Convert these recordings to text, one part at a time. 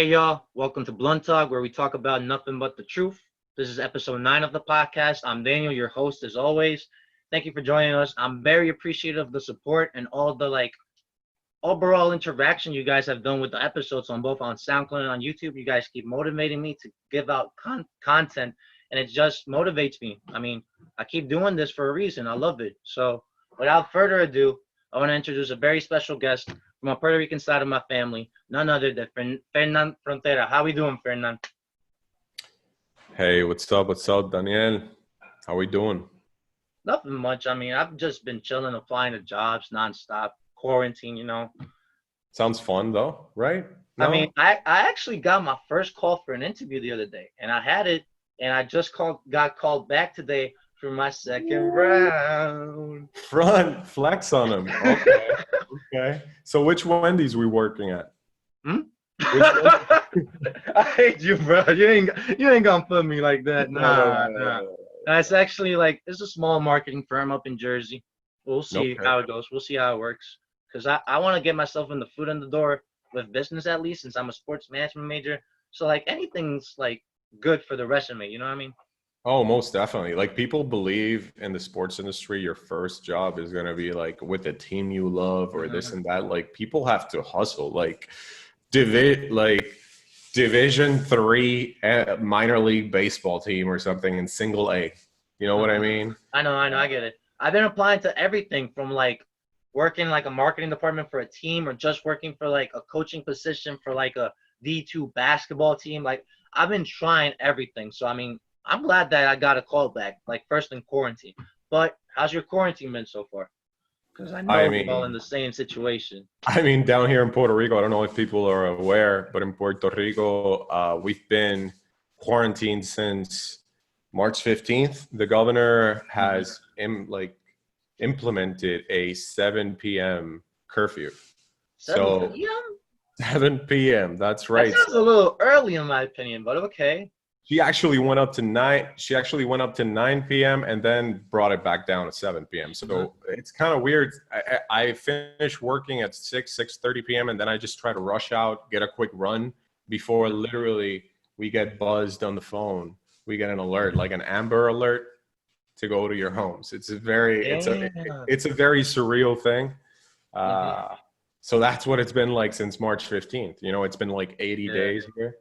Hey y'all, welcome to Blunt Talk, where we talk about nothing but the truth. This is episode 9 of the podcast. I'm Daniel, your host as always. Thank you for joining us. I'm very appreciative of the support and all the overall interaction you guys have done with the episodes on both on SoundCloud and on YouTube. You guys keep motivating me to give out content, and it just motivates me. I mean, I keep doing this for a reason. I love it. So without further ado, I want to introduce a very special guest from a Puerto Rican side of my family, none other than Fernan Frontera. How we doing, Fernan? Hey, what's up? What's up, Daniel? How we doing? Nothing much. I mean, I've just been chilling, applying to jobs nonstop, quarantine. Sounds fun though, right? I No? mean, I actually got my first call for an interview the other day, and I had it, and I just got called back today for my second round. Front flex on him. Okay. Okay. So which Wendy's we working at? Hmm? Which I hate you, bro. You ain't gonna put me like that. Nah. It's actually it's a small marketing firm up in Jersey. We'll see Okay. how it goes. We'll see how it works. Because I want to get myself in the foot in the door with business at least, since I'm a sports management major. So anything's good for the resume. You know what I mean? Oh, most definitely. Like people believe in the sports industry, your first job is gonna be like with a team you love or this and that. Like people have to hustle. Like Division 3 minor league baseball team or something in single A. You know what I mean? I know. I get it. I've been applying to everything from working a marketing department for a team, or just working for a coaching position for a D2 basketball team. I've been trying everything. So I mean, I'm glad that I got a call back, first in quarantine. But how's your quarantine been so far? Because I know we're all in the same situation. I mean, down here in Puerto Rico, I don't know if people are aware, but in Puerto Rico, we've been quarantined since March 15th. The governor has implemented a 7 p.m. curfew. 7 p.m.? 7 p.m. That's right. That sounds a little early in my opinion, but okay. She actually went up to 9 p.m. and then brought it back down to 7 p.m. So it's kind of weird. I finished working at 6:30 p.m. and then I just try to rush out, get a quick run before literally we get buzzed on the phone. We get an alert, like an Amber Alert, to go to your homes. It's a very surreal thing. So that's what it's been like since March 15th. You know, it's been 80 days here.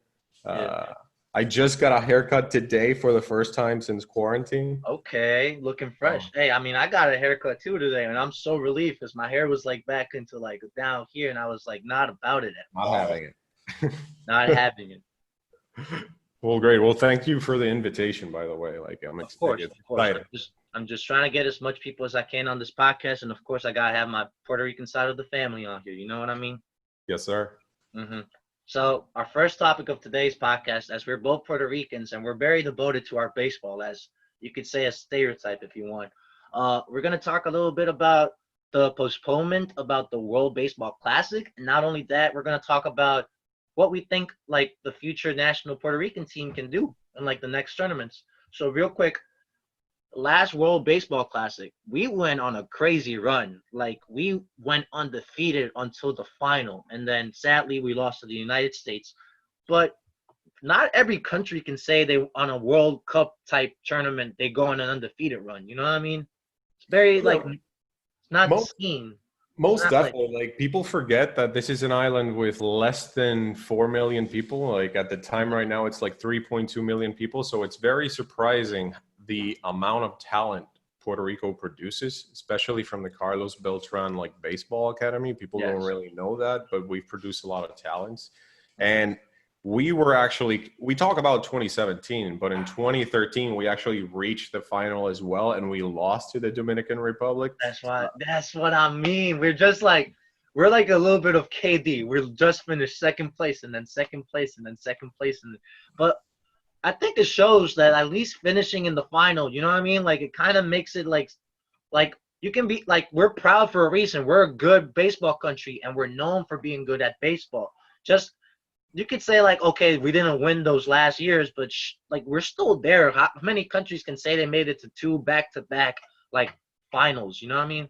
I just got a haircut today for the first time since quarantine. Okay, looking fresh. Hey, I mean, I got a haircut too today, and I'm so relieved because my hair was back into down here, and I was not about it at all. Not having it. Not having it. Well, great. Well, thank you for the invitation, by the way. I'm excited. Of course. I'm just trying to get as much people as I can on this podcast, and of course, I gotta have my Puerto Rican side of the family on here. You know what I mean? Yes, sir. So our first topic of today's podcast, as we're both Puerto Ricans and we're very devoted to our baseball, as you could say a stereotype if you want, we're going to talk a little bit about the postponement about the World Baseball Classic. And not only that, we're going to talk about what we think the future national Puerto Rican team can do in the next tournaments. So real quick, last World Baseball Classic, we went on a crazy run. We went undefeated until the final, and then sadly we lost to the United States. But not every country can say they on a World Cup type tournament they go on an undefeated run. You know what I mean? It's very it's not seen. Most definitely. People forget that this is an island with less than 4 million people. At the time right now, it's 3.2 million people. So it's very surprising the amount of talent Puerto Rico produces, especially from the Carlos Beltran baseball academy. People don't really know that, but we've produced a lot of talents. And we talk about 2017, but in 2013 we actually reached the final as well, and we lost to the Dominican Republic. That's what I mean. We're just we're a little bit of KD. We're just finished second place and then second place and then second place, but I think it shows that at least finishing in the final, you know what I mean? It kind of makes it you can be we're proud for a reason. We're a good baseball country, and we're known for being good at baseball. Just you could say okay, we didn't win those last years, but we're still there. How many countries can say they made it to 2 back-to-back finals? You know what I mean?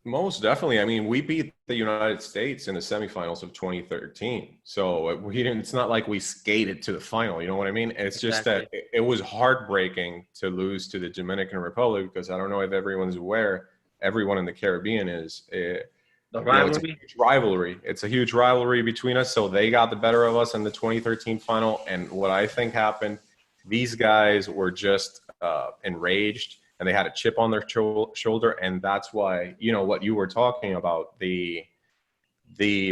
Most definitely. I mean, we beat the United States in the semifinals of 2013. So we didn't, it's not like we skated to the final. You know what I mean? It's just that Exactly. it was heartbreaking to lose to the Dominican Republic because I don't know if everyone's aware, everyone in the Caribbean is, The it's a rivalry. huge rivalry. It's a huge rivalry between us. So they got the better of us in the 2013 final. And what I think happened, these guys were just enraged and they had a chip on their shoulder. And that's why, what you were talking about, the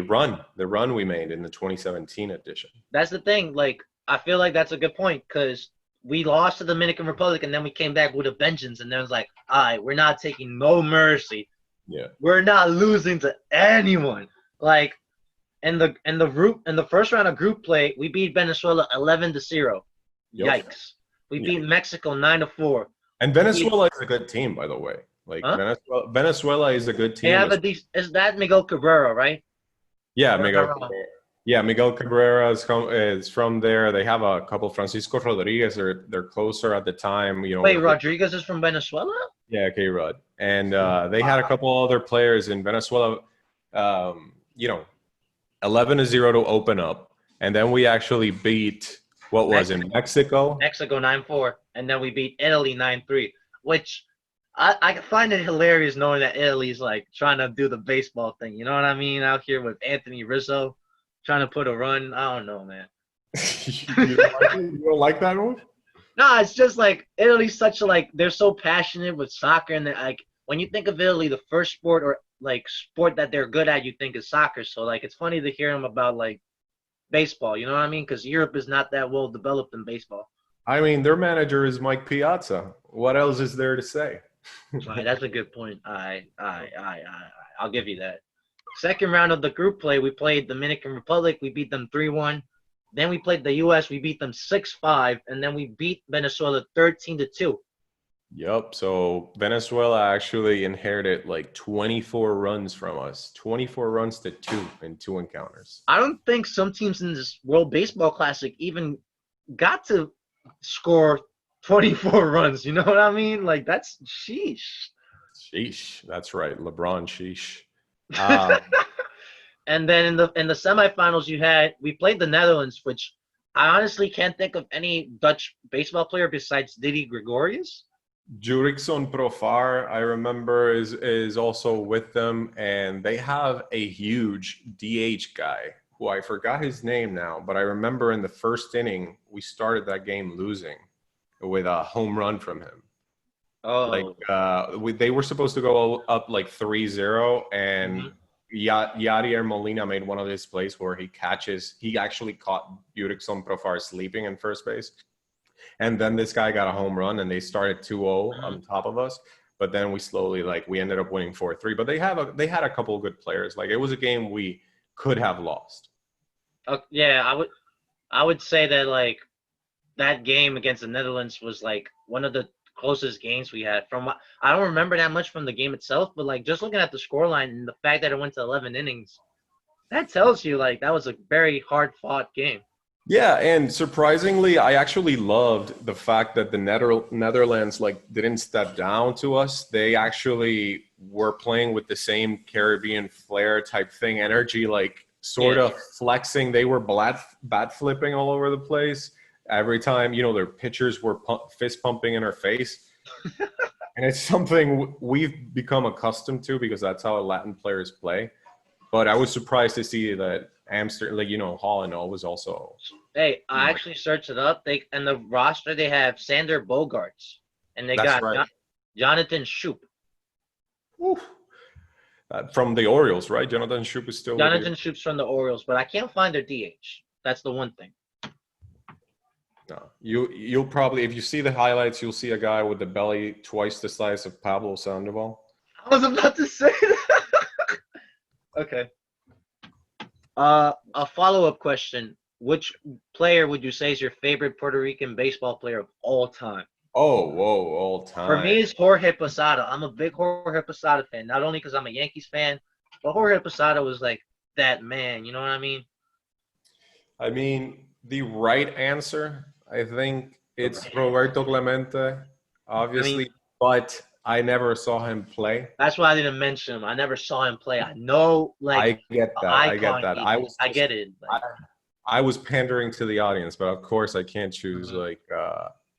run we made in the 2017 edition. That's the thing. Like, I feel like that's a good point because we lost to the Dominican Republic and then we came back with a vengeance. And then it was like, all right, we're not taking no mercy. Yeah. We're not losing to anyone. Like, in the first round of group play, we beat Venezuela 11-0. Yep. Yikes. We beat Mexico 9-4. And Venezuela is a good team, by the way. Like, Huh? Venezuela is a good They team. have is that Miguel Cabrera, right? Yeah, Or am I Miguel wrong? Cabrera. Yeah, Miguel Cabrera is from there. They have a couple. Francisco Rodriguez. They're closer at the time. Wait, Rodriguez is from Venezuela? Yeah, K-Rod. And they had a couple other players in Venezuela. 11-0 to open up, and then we actually beat in Mexico. Mexico 9-4, and then we beat Italy 9-3, which I find it hilarious knowing that Italy's like trying to do the baseball thing. You know what I mean? Out here with Anthony Rizzo trying to put a run. I don't know, man. You don't like that move? No, it's just like Italy's such a they're so passionate with soccer, and like when you think of Italy, the first sport or sport that they're good at, you think is soccer. So like it's funny to hear them about like baseball. You know what I mean? Because Europe is not that well developed in baseball. I mean, their manager is Mike Piazza. What else is there to say? Right, that's a good point. I'll give you that. Second round of the group play, we played Dominican Republic. We beat them 3-1. Then we played the U.S. We beat them 6-5, and then we beat Venezuela 13-2. Yep. So Venezuela actually inherited like 24 runs from us, 24 runs to 2 in 2 encounters. I don't think some teams in this World Baseball Classic even got to score 24 runs. You know what I mean? Like, that's sheesh. Sheesh. That's right. LeBron sheesh. And then in the semifinals, we played the Netherlands, which I honestly can't think of any Dutch baseball player besides Didi Gregorius. Jurickson Profar, I remember, is also with them, and they have a huge DH guy who I forgot his name now, but I remember in the first inning we started that game losing with a home run from him. Oh, They were supposed to go up like 3-0, and Yadier Molina made one of his plays where he actually caught Jurickson Profar sleeping in first base. And then this guy got a home run, and they started 2-0 on top of us. But then we slowly, we ended up winning 4-3. But they had a couple of good players. Like, it was a game we could have lost. yeah, I would say that that game against the Netherlands was one of the closest games we had. I don't remember that much from the game itself, but just looking at the scoreline and the fact that it went to 11 innings, that tells you that was a very hard fought game. Yeah, and surprisingly, I actually loved the fact that the Netherlands didn't step down to us. They actually were playing with the same Caribbean flair type thing, energy, sort of flexing. They were bat flipping all over the place. Every time, their pitchers were fist pumping in our face. And it's something we've become accustomed to because that's how Latin players play. But I was surprised to see that Amsterdam, Holland was also. Hey, I actually searched it up. In the roster they have Sander Bogarts, and they got Jonathan Schoop. From the Orioles, right? Jonathan Schoop is still. Jonathan Schoop's from the Orioles, but I can't find their DH. That's the one thing. No, you'll probably, if you see the highlights, you'll see a guy with the belly twice the size of Pablo Sandoval. I was about to say that. Okay. A follow-up question. Which player would you say is your favorite Puerto Rican baseball player of all time? Oh, whoa, all time. For me, it's Jorge Posada. I'm a big Jorge Posada fan, not only because I'm a Yankees fan, but Jorge Posada was that man. You know what I mean? I mean, the right answer, I think it's Roberto Clemente, obviously. But I never saw him play. That's why I didn't mention him. I never saw him play. I know, like, I get the that. I get icon that. he is. I get it. I, Like, I was pandering to the audience, but of course I can't choose mhm.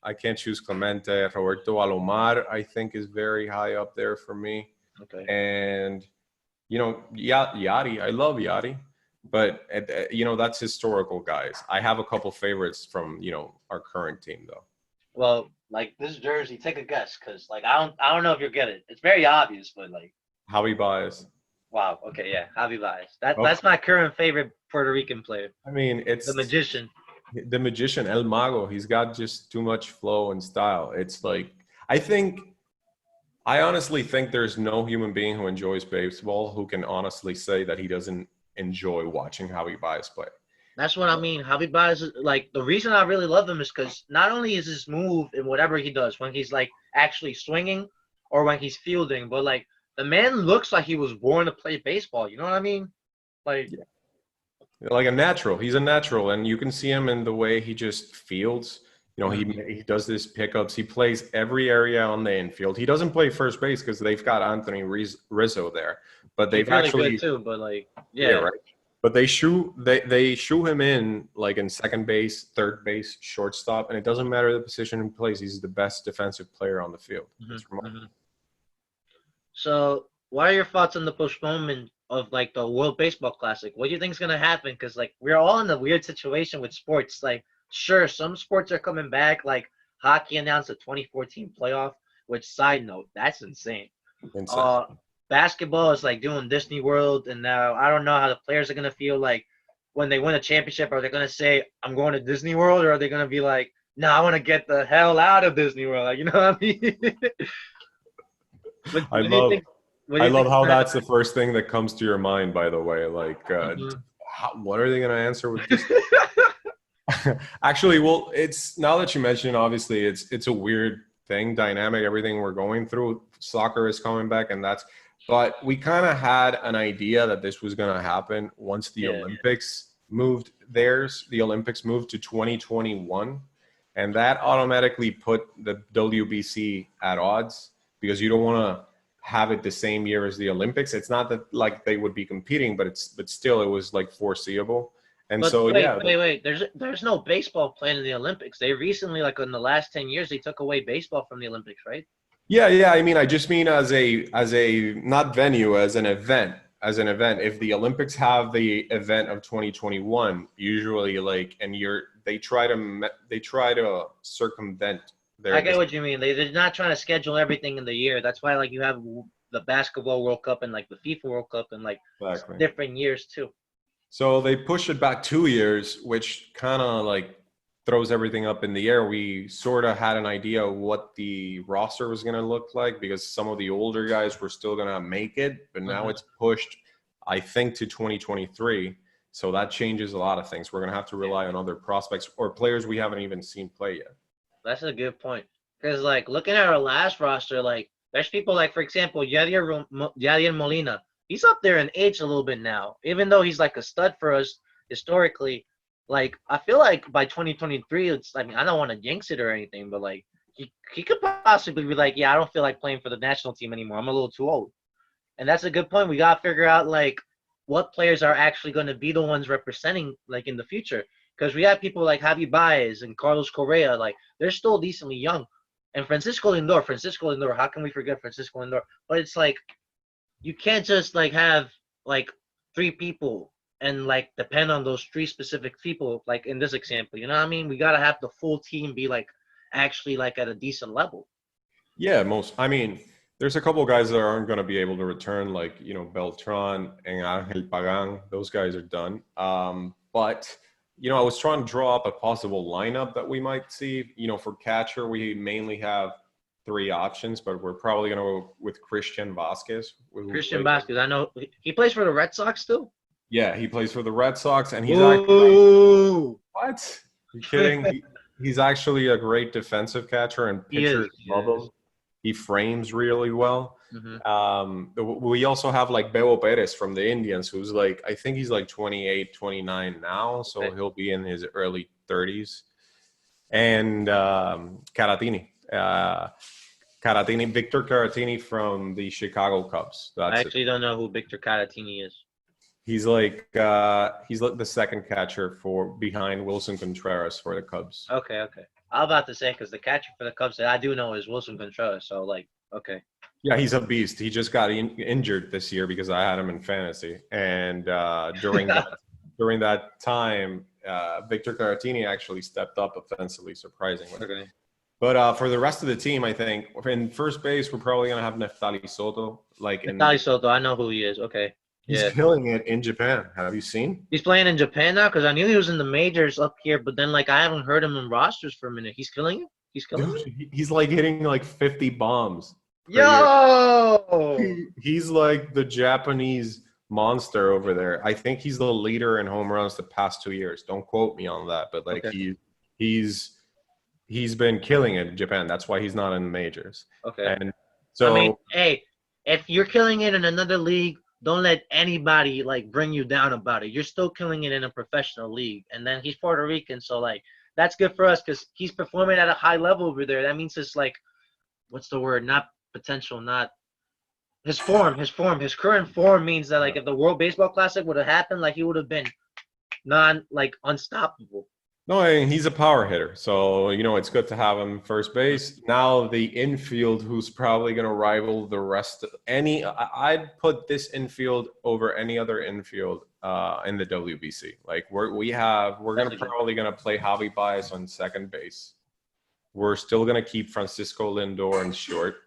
I can't choose Clemente. Roberto Alomar, I think, is very high up there for me. Okay. And Yachty, I love Yachty, but that's historical guys. I have a couple favorites from our current team though. Well, like this jersey, take a guess, cause like I don't know if you'll get it. It's very obvious, but like, Javi Baez. wow. Okay, yeah, Javi Baez. That's Of, my current favorite Puerto Rican player, I mean, the it's magician. the magician El Mago. He's got just too much flow and style. It's like I honestly think there's no human being who enjoys baseball who can honestly say that he doesn't enjoy watching Javi Baez play. That's what I mean. Javi Baez, like the reason I really love him is because not only is his move in whatever he does when he's like actually swinging or when he's fielding, but like the man looks like he was born to play baseball. You know what I mean? Like, Like a natural. He's a natural, and you can see him in the way he just fields. mhm. He does this pickups. He plays every area on the infield. He doesn't play first base because they've got Anthony Rizzo there, but He's they've really good actually too. But like, yeah, yeah, right. But they shoe him in like in second base, third base, shortstop, and it doesn't matter the position he plays. He's the best defensive player on the field. hmm It's remarkable. hmm So, what are your thoughts on the postponement of like the World Baseball Classic? What do you think is gonna happen? Because like we're all in a weird situation with sports. Like, sure, some sports are coming back. Like hockey announced the 2014 playoff. Which, side note, that's insane. Insane. Uh, Basketball is like doing Disney World, and now I don't know how the players are gonna feel like when they win a championship. Are they gonna say I'm going to Disney World, or are they gonna be like, no, I want to get the hell out of Disney World? Like, you know what I mean? I What do you love think? What do I you think love is how gonna that's the first thing that comes to your mind. By the way, like, happen? what are they going to answer with this? Actually, well, it's now that you mention it, obviously it's a weird thing, dynamic, everything we're going through. Soccer is coming back, but we kind of had an idea that this was going to happen once the Yeah, Olympics moved theirs. The Olympics moved to 2021, and that automatically put the WBC at odds because you don't want to have it the same year as the Olympics. It's not that like they would be competing, but still it was like foreseeable. And but so wait, yeah, wait, wait. There's no baseball playing in the Olympics. They recently, like in the last 10 years, they took away baseball from the Olympics, right? yeah. I mean, I just mean as a not venue, as an event, If the Olympics have the event of 2021, usually like, and they try to circumvent I their get what you mean. They're not trying to schedule everything in the year. That's why like you have the basketball World Cup and like the FIFA World Cup and like exactly. different years too. So they push it back 2 years, which kind of like throws everything up in the air. We sort of had an idea of what the roster was going to look like because some of the older guys were still going to make it, but now hmm it's pushed, I think, to 2023. So that changes a lot of things. We're going to have to rely on other prospects or players we haven't even seen play yet. That's a good point. Because like looking at our last roster, like there's people like for example Yadier Molina. He's up there in age a little bit now, even though he's like a stud for us historically. Like I feel like by 2023, it's I mean I don't want to jinx it or anything, but like he could possibly be like, yeah, I don't feel like playing for the national team anymore. I'm a little too old. And that's a good point. We gotta figure out like what players are actually going to be the ones representing like in the future. Because we have people like Javi Baez and Carlos Correa, like they're still decently young. And Francisco Lindor, how can we forget Francisco Lindor? But it's like you can't just like have like three people and like depend on those three specific people, like in this example. You know what I mean? We gotta have the full team be like actually like at a decent level. Yeah, I mean, there's a couple of guys that aren't going to be able to return, like, Beltran and Angel Pagan. Those guys are done. But, I was trying to draw up a possible lineup that we might see. For catcher, we mainly have three options, but we're probably going to go with Christian Vasquez. Christian Vasquez, I know he plays for the Red Sox still. Yeah, he plays for the Red Sox, and he's actually Ooh. what? You kidding? He's actually a great defensive catcher, and He is. pitchers love him. He frames really well. Mm-hmm. We also have like Bebo Perez from the Indians, who's like, I think he's like 28, 29 now, so Okay. he'll be in his early 30s. And Caratini. Caratini, Victor Caratini from the Chicago Cubs. I That's it. actually don't know who Victor Caratini is. He's like the second catcher for behind Wilson Contreras for the Cubs. Okay, okay. I was about to say because the catcher for the Cubs that I do know is Wilson Contreras. So like, okay. Yeah, he's a beast. He just got injured this year because I had him in fantasy, and during that time, Victor Caratini actually stepped up offensively, surprisingly. Okay. But for the rest of the team, I think in first base we're probably gonna have Neftali Soto. Natali Soto, I know who he is. Okay. He's Yeah. killing it in Japan. Have you seen? He's playing in Japan now because I knew he was in the majors up here, but then like I haven't heard him in rosters for a minute. He's killing it. He's killing it. Dude, he's like hitting like 50 bombs per year. Yo! He's like the Japanese monster over there. I think he's the leader in home runs the past 2 years. Don't quote me on that, but like Okay. he's been killing it in Japan. That's why he's not in the majors. Okay. And so I mean, hey, if you're killing it in another league, don't let anybody like bring you down about it. You're still killing it in a professional league, and then he's Puerto Rican, so like that's good for us because he's performing at a high level over there. That means it's like, what's the word? Not potential, not his form. His current form means that like if the World Baseball Classic would have happened, like he would have been unstoppable. no, I mean, he's a power hitter. So, it's good to have him first base. Now the infield, who's probably going to rival the rest of I'd put this infield over any other infield in the WBC. Like we're probably going to play Javi Baez on second base. We're still going to keep Francisco Lindor in short.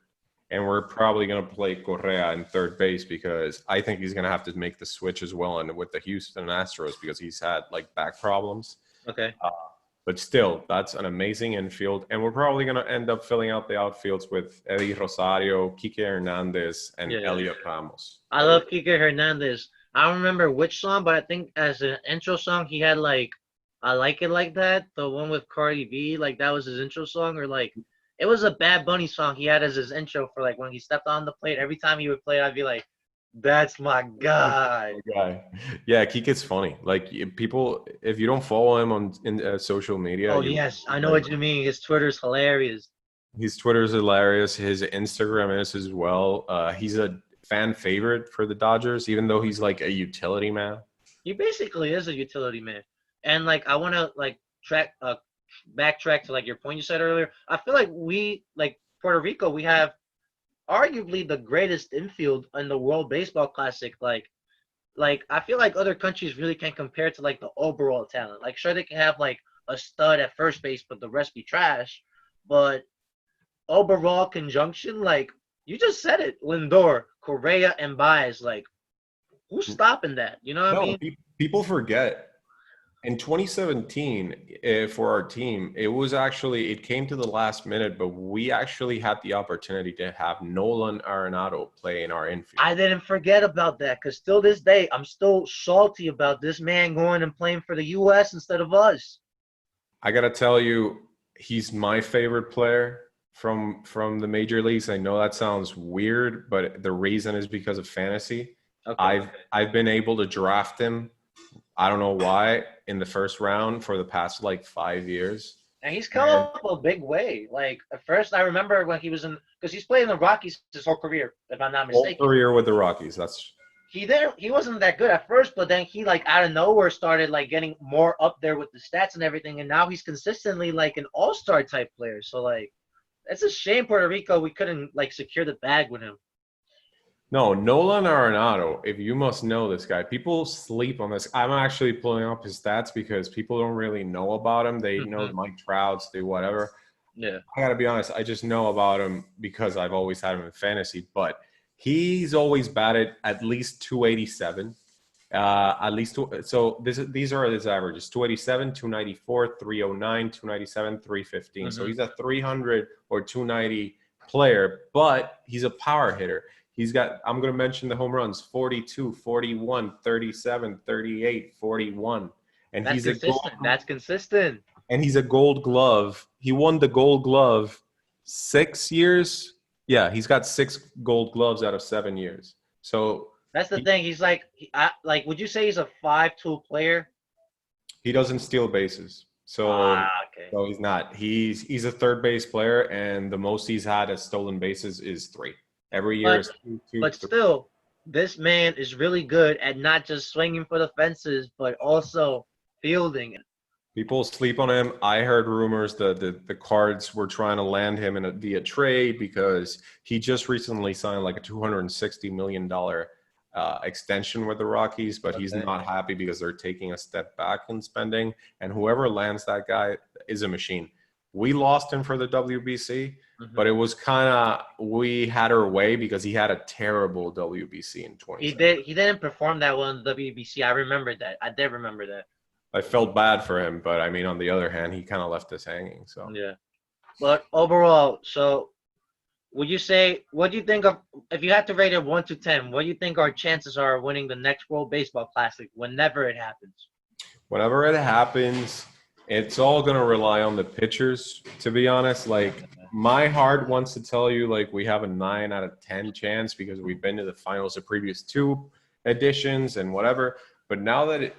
And we're probably going to play Correa in third base because I think he's going to have to make the switch as well and with the Houston Astros because he's had like back problems. Okay. But still, that's an amazing infield. And we're probably going to end up filling out the outfields with Eddie Rosario, Kike Hernandez, and Elliot Ramos. I love Kike Hernandez. I don't remember which song, but I think as an intro song, he had like I Like It Like That, the one with Cardi B. Like that was his intro song, or like it was a Bad Bunny song he had as his intro for like when he stepped on the plate. Every time he would play it, I'd be like, that's my guy. Yeah, Kike's funny. Like people, if you don't follow him in social media, Yes, I know what you mean. His Twitter's hilarious. His Twitter's hilarious. His Instagram is as well. He's a fan favorite for the Dodgers, even though he's like a utility man. He basically is a utility man. And like I want to like backtrack to like your point you said earlier. I feel like we like Puerto Rico, we have arguably the greatest infield in the World Baseball Classic. Like I feel like other countries really can't compare to like the overall talent. Like sure they can have like a stud at first base, but the rest be trash. But overall conjunction, like you just said it, Lindor, Correa, and Baez, like who's stopping that? You know what I mean? People forget. In 2017, for our team, it came to the last minute, but we actually had the opportunity to have Nolan Arenado play in our infield. I didn't forget about that because still this day, I'm still salty about this man going and playing for the U.S. instead of us. I got to tell you, he's my favorite player from the major leagues. I know that sounds weird, but the reason is because of fantasy. Okay. I've been able to draft him. I don't know why in the first round for the past like 5 years. And he's come up a big way. Like at first, I remember when he was because he's played in the Rockies his whole career, if I'm not mistaken. Whole career with the Rockies. He wasn't that good at first, but then he like out of nowhere started like getting more up there with the stats and everything, and now he's consistently like an all-star type player. So like, it's a shame Puerto Rico we couldn't like secure the bag with him. No, Nolan Arenado, if you must know this guy, people sleep on this. I'm actually pulling up his stats because people don't really know about him. They know Mike Trouts, they whatever. Yeah. I got to be honest, I just know about him because I've always had him in fantasy, but he's always batted at least 287. These are his averages: 287, 294, 309, 297, 315. So he's a 300 or 290 player, but he's a power hitter. I'm going to mention the home runs: 42, 41, 37, 38, 41. And that's consistent. That's consistent. And he's a Gold Glove. He won the Gold Glove 6 years. Yeah, he's got 6 Gold Gloves out of 7 years. So that's the thing. He's like, would you say he's a 5-tool player? He doesn't steal bases. So Okay. so he's not. He's a third base player, and the most he's had as stolen bases is 3. Every year But is two, but 3. still, this man is really good at not just swinging for the fences, but also fielding. People sleep on him. I heard rumors that the Cards were trying to land him via trade because he just recently signed like a $260 million extension with the Rockies, but he's Okay. not happy because they're taking a step back in spending. And whoever lands that guy is a machine. We lost him for the WBC, but it Hmm. was kind of we had our way because he had a terrible WBC in He 2017. did. He didn't perform that well in the WBC. I remember that. I did remember that. I felt bad for him, but I mean, on the other hand, he kind of left us hanging. So. Yeah. But overall, so would you say, what do you think of, if you had to rate it 1 to 10, what do you think our chances are of winning the next World Baseball Classic whenever it happens? Whenever it happens, it's all going to rely on the pitchers, to be honest. Like, my heart wants to tell you, like, we have a 9 out of 10 chance because we've been to the finals the previous 2 editions and whatever. But now that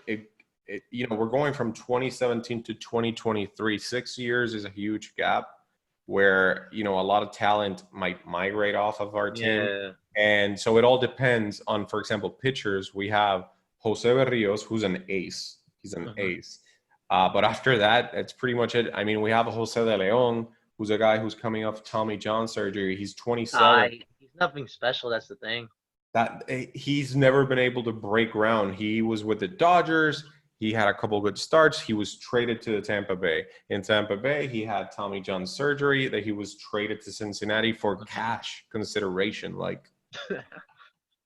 we're going from 2017 to 2023, 6 years is a huge gap where, a lot of talent might migrate off of our team. Yeah. And so it all depends on, for example, pitchers. We have Jose Berrios, who's an ace. He's an Hmm. ace. But after that, that's pretty much it. I mean, we have a Jose de Leon, who's a guy who's coming off Tommy John surgery. He's 27. He's nothing special. That's the thing. That he's never been able to break ground. He was with the Dodgers. He had a couple good starts. He was traded to Tampa Bay. In Tampa Bay, he had Tommy John surgery. That he was traded to Cincinnati for cash consideration. Like,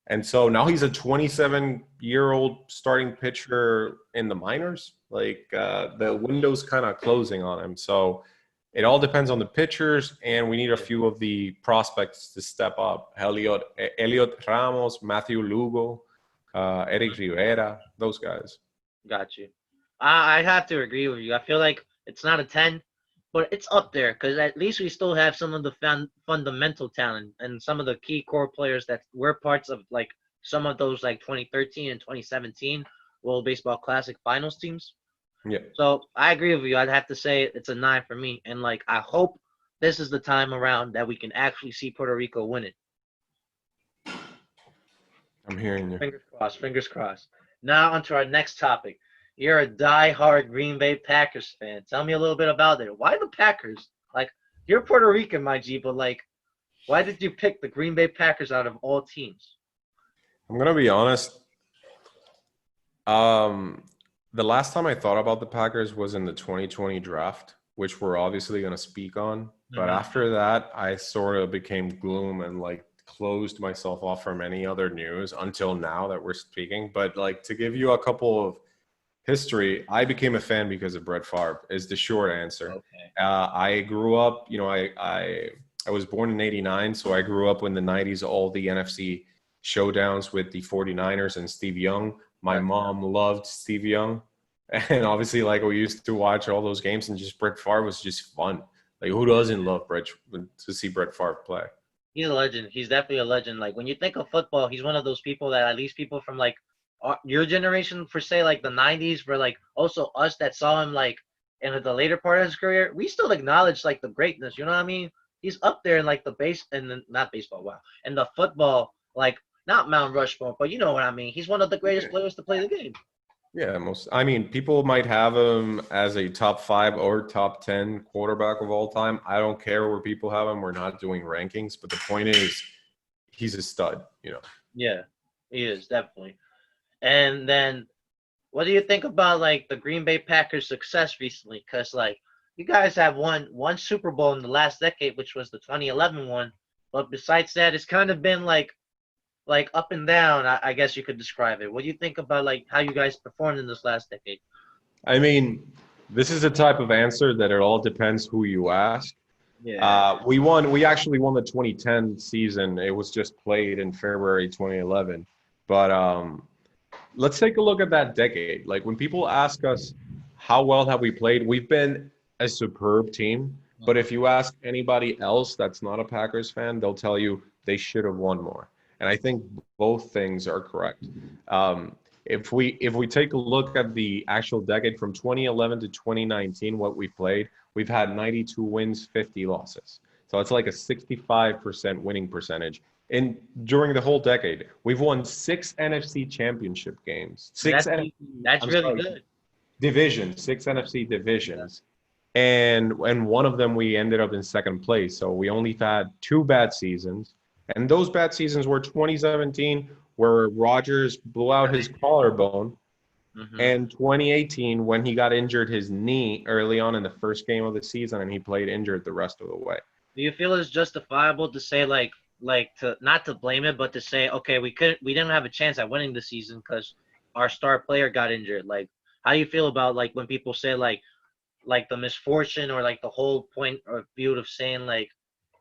and so now he's a 27-year-old starting pitcher in the minors. Like, the window's kind of closing on him. So it all depends on the pitchers, and we need a few of the prospects to step up. Elliot Ramos, Matthew Lugo, Eric Rivera, those guys. Got you. I have to agree with you. I feel like it's not a 10, but it's up there because at least we still have some of the fundamental talent and some of the key core players that were parts of like some of those like 2013 and 2017 World Baseball Classic finals teams. Yeah, So I agree with you. I'd have to say it's a 9 for me. And like I hope this is the time around that we can actually see Puerto Rico win it. I'm hearing you. Fingers crossed. Fingers crossed. Now onto our next topic. You're a die-hard Green Bay Packers fan. Tell me a little bit about it. Why the Packers? Like you're Puerto Rican, my G, but like, why did you pick the Green Bay Packers out of all teams? I'm gonna be honest. Um, the last time I thought about the Packers was in the 2020 draft, which we're obviously gonna speak on. But Mhm. after that, I sort of became gloom and like closed myself off from any other news until now that we're speaking. But like to give you a couple of history, I became a fan because of Brett Favre is the short answer. Okay. I grew up, I was born in 89, so I grew up in the 90s, all the NFC showdowns with the 49ers and Steve Young. My Gotcha. mom loved Steve Young. And obviously, like, we used to watch all those games, and just Brett Favre was just fun. Like, who doesn't love Brett to see Brett Favre play? He's a legend. He's definitely a legend. Like when you think of football, he's one of those people that at least people from like your generation, for say like the '90s, were like also us that saw him like in the later part of his career. We still acknowledge like the greatness. You know what I mean? He's up there in like the base and not baseball. Wow, and the football, like not Mount Rushmore, but you know what I mean. He's one of the greatest Yeah. players to play the game. Yeah, I mean, people might have him as a top 5 or top 10 quarterback of all time. I don't care where people have him. We're not doing rankings, but the point is, he's a stud. Yeah, he is definitely. And then what do you think about like the Green Bay Packers' success recently? Because like you guys have won one Super Bowl in the last decade, which was the 2011 one. But besides that, it's kind of been like up and down. I guess you could describe it. What do you think about like how you guys performed in this last decade? I mean, this is a type of answer that it all depends who you ask. Yeah. We actually won the 2010 season. It was just played in February 2011. But let's take a look at that decade. Like, when people ask us how well have we played, we've been a superb team. But if you ask anybody else that's not a Packers fan, they'll tell you they should have won more. And I think both things are correct. Um, if we take a look at the actual decade from 2011 to 2019, what we played, we've had 92 wins, 50 losses. So it's like a 65% winning percentage. And during the whole decade, we've won 6 NFC championship games. That's I'm really sorry, good. divisions, 6 NFC Yeah. divisions. And one of them we ended up in second place. So we only had 2 bad seasons. And those bad seasons were 2017, where Rodgers blew out his collarbone, Hmm. and 2018 when he got injured his knee early on in the first game of the season, and he played injured the rest of the way. Do you feel it's justifiable to say like to not to blame it, but to say okay, we didn't have a chance at winning the season because our star player got injured? Like, how do you feel about like when people say like the misfortune or like the whole point or view of saying like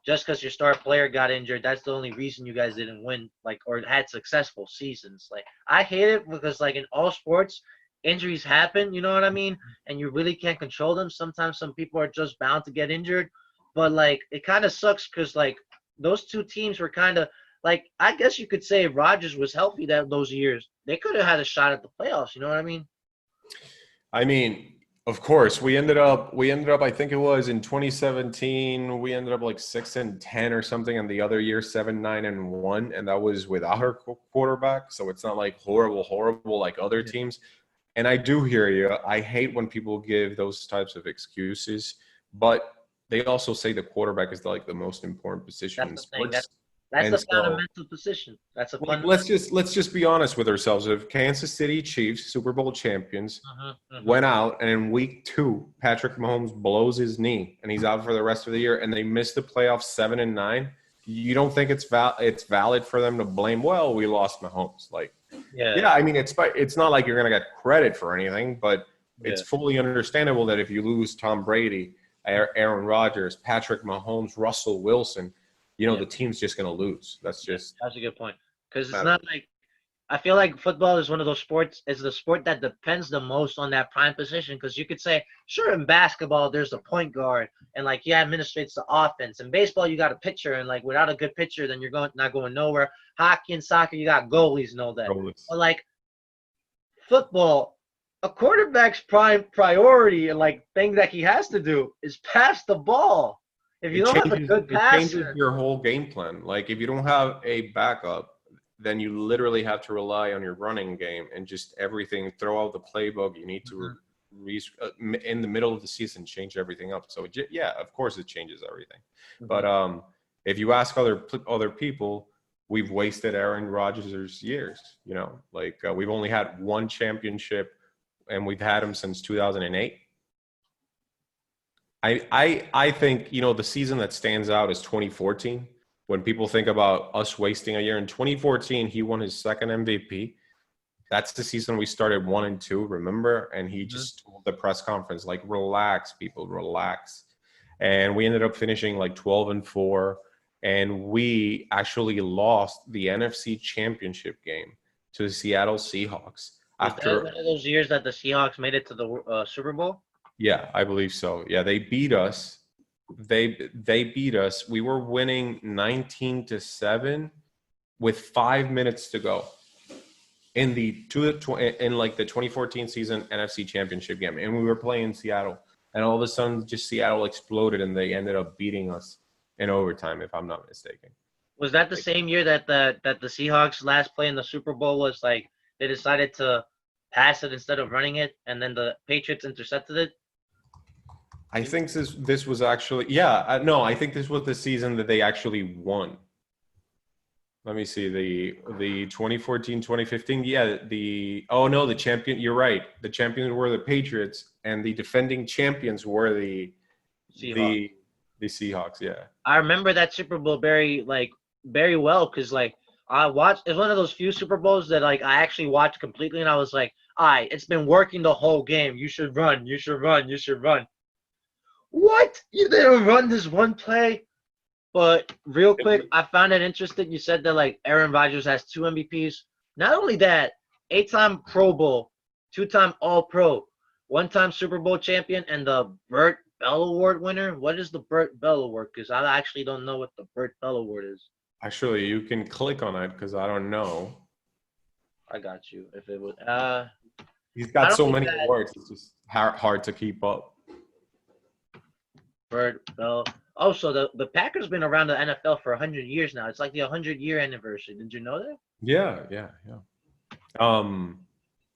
just because your star player got injured, that's the only reason you guys didn't win like or had successful seasons. Like I hate it because like in all sports, injuries happen. You know what I mean? And you really can't control them. Sometimes some people are just bound to get injured, but like it kind of sucks because like those two teams were kind of like I guess you could say if Rodgers was healthy that those years, they could have had a shot at the playoffs. You know what I mean? I mean, of course, we ended up I think it was in 2017, we ended up like 6-10 or something, and the other year 7-9-1, and that was without our quarterback. So it's not like horrible like other Yeah. teams. And I do hear you. I hate when people give those types of excuses, but they also say the quarterback is like the most important position That's in the thing. sports. That's And a so, fundamental position. That's a like, fundamental. let's just be honest with ourselves. If Kansas City Chiefs, Super Bowl champions, Mhm, mhm. went out and in week 2, Patrick Mahomes blows his knee and he's out for the rest of the year, and they miss the playoffs 7-9, you don't think it's valid for them to blame? Well, we lost Mahomes. Like, Yeah, yeah, I mean, it's not like you're going to get credit for anything, but it's yeah, fully understandable that if you lose Tom Brady, Aaron Rodgers, Patrick Mahomes, Russell Wilson, yeah. the team's just going to lose. That's Yeah, just that's a good point. Because it's matter. not like I feel like football is one of those sports. Is the sport that depends the most on that prime position. Because you could say, sure, in basketball there's a point guard and like he administrates the offense. In baseball you got a pitcher and like without a good pitcher then you're going not going nowhere. Hockey and soccer you got goalies and all that. But like football, a quarterback's prime priority and like thing that he has to do is pass the ball. If you It don't have a changes good it changes passer, your whole game plan. Like, if you don't have a backup, then you literally have to rely on your running game and just everything. Throw out the playbook. You need to mhm, in the middle of the season change everything up. So yeah, of course it changes everything. But mhm. if you ask other people, we've wasted Aaron Rodgers' years. Like, we've only had one championship, and we've had him since 2008. I think, the season that stands out is 2014. When people think about us wasting a year in 2014, he won his second MVP. That's the season we started 1-2, remember? And he Mhm. just told the press conference, like, relax, people, relax. And we ended up finishing like 12-4. And we actually lost the NFC Championship game to the Seattle Seahawks Was that after. one of those years that the Seahawks made it to the Super Bowl? Yeah, I believe so. Yeah, they beat us. They beat us. We were winning 19-7 with 5 minutes to go in like the 2014 season NFC Championship game, and we were playing Seattle. And all of a sudden, just Seattle exploded, and they ended up beating us in overtime, if I'm not mistaken. Was that the Like, same year that the Seahawks last play in the Super Bowl was like they decided to pass it instead of running it, and then the Patriots intercepted it? I think this was actually, yeah, no, I think this was the season that they actually won. Let me see, the 2014-2015. Yeah, oh no, the champion, you're right. The champions were the Patriots, and the defending champions were Seahawks. the the Seahawks. Yeah. I remember that Super Bowl very well because like I watched. It's one of those few Super Bowls that like I actually watched completely, and I was like, "All right, it's been working the whole game. You should run. You should run. You should run." What? You didn't run this one play? But real quick, I found it interesting. You said that like Aaron Rodgers has 2 MVPs. Not only that, 8-time Pro Bowl, 2-time All Pro, 1-time Super Bowl champion, and the Burt Bell Award winner. What is the Burt Bell Award? Because I actually don't know what the Burt Bell Award is. Actually, you can click on it because I don't know. I got you. If it would, He's I got don't so think many that awards. It's just hard to keep up. Bird Bell. Also, the Packers been around the NFL for 100 years now. It's like the 100-year anniversary. Did you know that? Yeah. Um,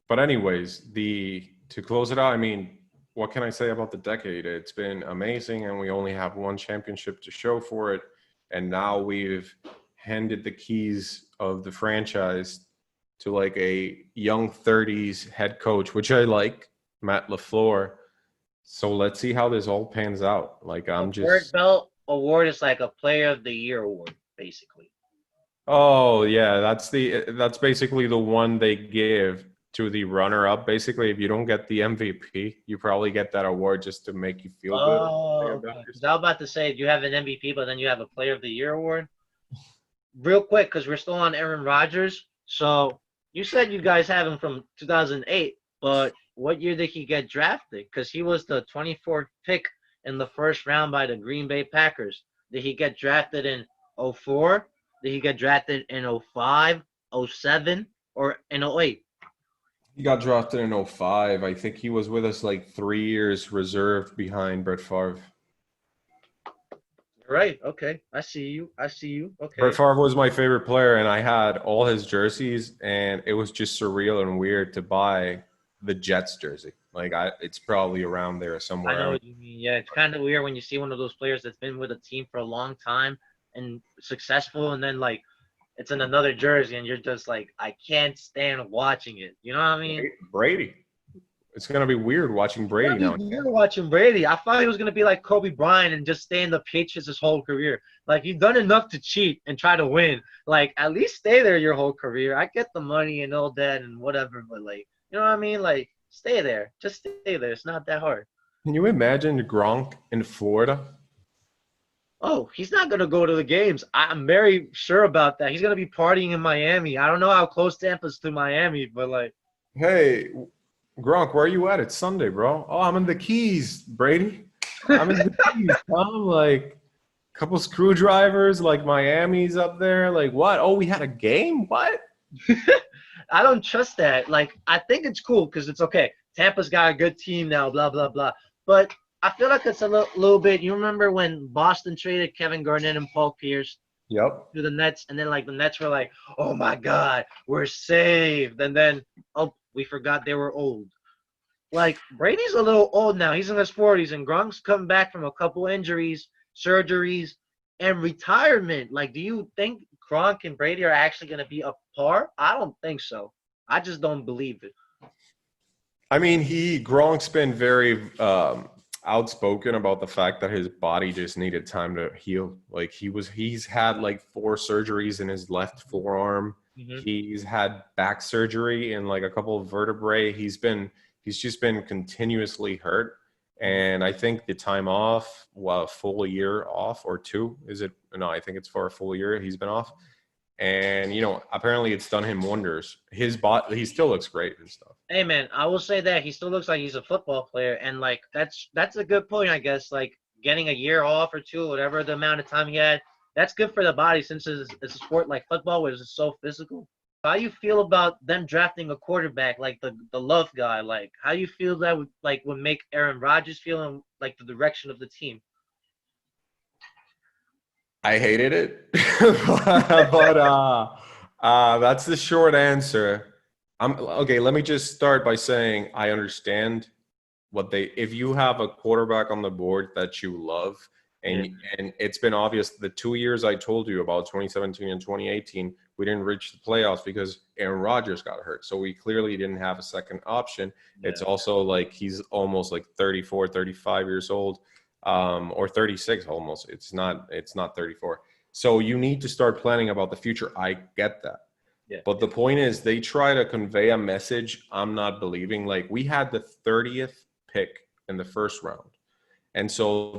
but anyways, to close it out, I mean, what can I say about the decade? It's been amazing, and we only have one championship to show for it. And now we've handed the keys of the franchise to like a young 30s head coach, which I like, Matt LaFleur. So let's see how this all pans out. Like The I'm Bird just Bell Award is like a Player of the Year award, basically. Oh yeah, that's basically the one they give to the runner up. Basically, if you don't get the MVP, you probably get that award just to make you feel good Oh, about okay. Because I yourself. was about to say, you have an MVP, but then you have a Player of the Year award. Real quick, because we're still on Aaron Rodgers. So you said you guys have him from 2008, but what year did he get drafted? Because he was the 24th pick in the first round by the Green Bay Packers. Did he get drafted in '04? Did he get drafted in '05, '07, or in '08? He got drafted in '05. I think he was with us like 3 years reserved behind Brett Favre. Right. Okay. I see you. I see you. Brett Okay. Favre was my favorite player, and I had all his jerseys, and it was just surreal and weird to buy the Jets jersey. It's probably around there I somewhere. know what you mean. Yeah, it's kind of weird when you see one of those players that's been with a team for a long time and successful, and then like it's in another jersey, and you're just like, I can't stand watching it. You know what I mean? Brady. It's gonna be weird watching It's gonna Brady be now. weird watching Brady. I thought he was gonna be like Kobe Bryant and just stay in the Patriots his whole career. Like he's done enough to cheat and try to win. Like at least stay there your whole career. I get the money and all that and whatever, but like you know what I mean? Like stay there. Just stay there. It's not that hard. Can you imagine Gronk in Florida? Oh, he's not gonna go to the games. I'm very sure about that. He's gonna be partying in Miami. I don't know how close Tampa's to Miami, but like, Hey, Gronk, where are you at? It's Sunday, bro. Oh, I'm in the Keys, Brady. I'm in the Keys. I'm like a couple screwdrivers, like Miami's up there. Like what? Oh, we had a game? What? I don't trust that. Like, I think it's cool because it's okay. Tampa's got a good team now, blah blah blah. But I feel like it's a little bit. You remember when Boston traded Kevin Garnett and Paul Pierce Yep. to the Nets, and then like the Nets were like, "Oh my God, we're saved," and then oh, we forgot they were old. Like Brady's a little old now. He's in his 40s, and Gronk's come back from a couple injuries, surgeries, and retirement. Like, do you think Gronk and Brady are actually going to be up par? I don't think so. I just don't believe it. I mean, Gronk's been very outspoken about the fact that his body just needed time to heal. Like he's had like 4 surgeries in his left forearm. Mm-hmm. He's had back surgery in like a couple of vertebrae. He's just been continuously hurt. And I think the time off, well, a full year off or two, is it? No, I think it's for a full year he's been off. And apparently it's done him wonders. His body, he still looks great and stuff. Hey man, I will say that he still looks like he's a football player, and like that's a good point, I guess. Like getting a year off or two, whatever the amount of time he had, that's good for the body since it's a sport like football, which is so physical. How you feel about them drafting a quarterback like the Love guy? Like how you feel that would make Aaron Rodgers feel in like the direction of the team? I hated it, but that's the short answer. I'm okay. Let me just start by saying I understand if you have a quarterback on the board that you love, Yeah, and it's been obvious the 2 years I told you about 2017 and 2018, we didn't reach the playoffs because Aaron Rodgers got hurt. So we clearly didn't have a second option. It's yeah. also like he's almost like 34, 35 years old, or 36 almost. It's not 34. So you need to start planning about the future. I get that. Yeah, But the point is, they try to convey a message I'm not believing. Like, we had the 30th pick in the first round. And so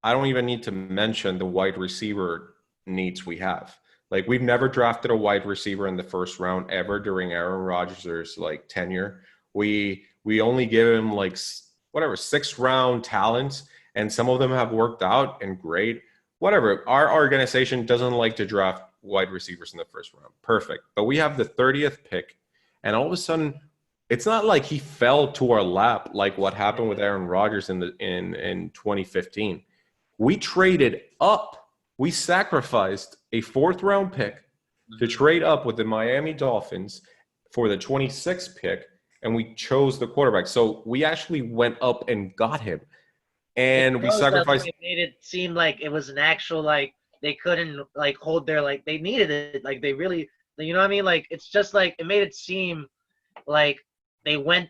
I don't even need to mention the wide receiver needs we have. Like, we've never drafted a wide receiver in the first round ever during Aaron Rodgers' like tenure. We only give him like whatever 6th-round talents, and some of them have worked out and great. Whatever. Our organization doesn't like to draft wide receivers in the first round. Perfect. But we have the 30th pick. And all of a sudden, it's not like he fell to our lap like what happened with Aaron Rodgers in 2015. We traded up. We sacrificed a 4th-round pick to trade up with the Miami Dolphins for the 26th pick, and we chose the quarterback. So we actually went up and got him. And we Shows that, like, sacrificed. it made it seem like it was an actual, like, they couldn't, like, hold their, like, they needed it, like, they really, you know what I mean? Like, it's just like it made it seem like they went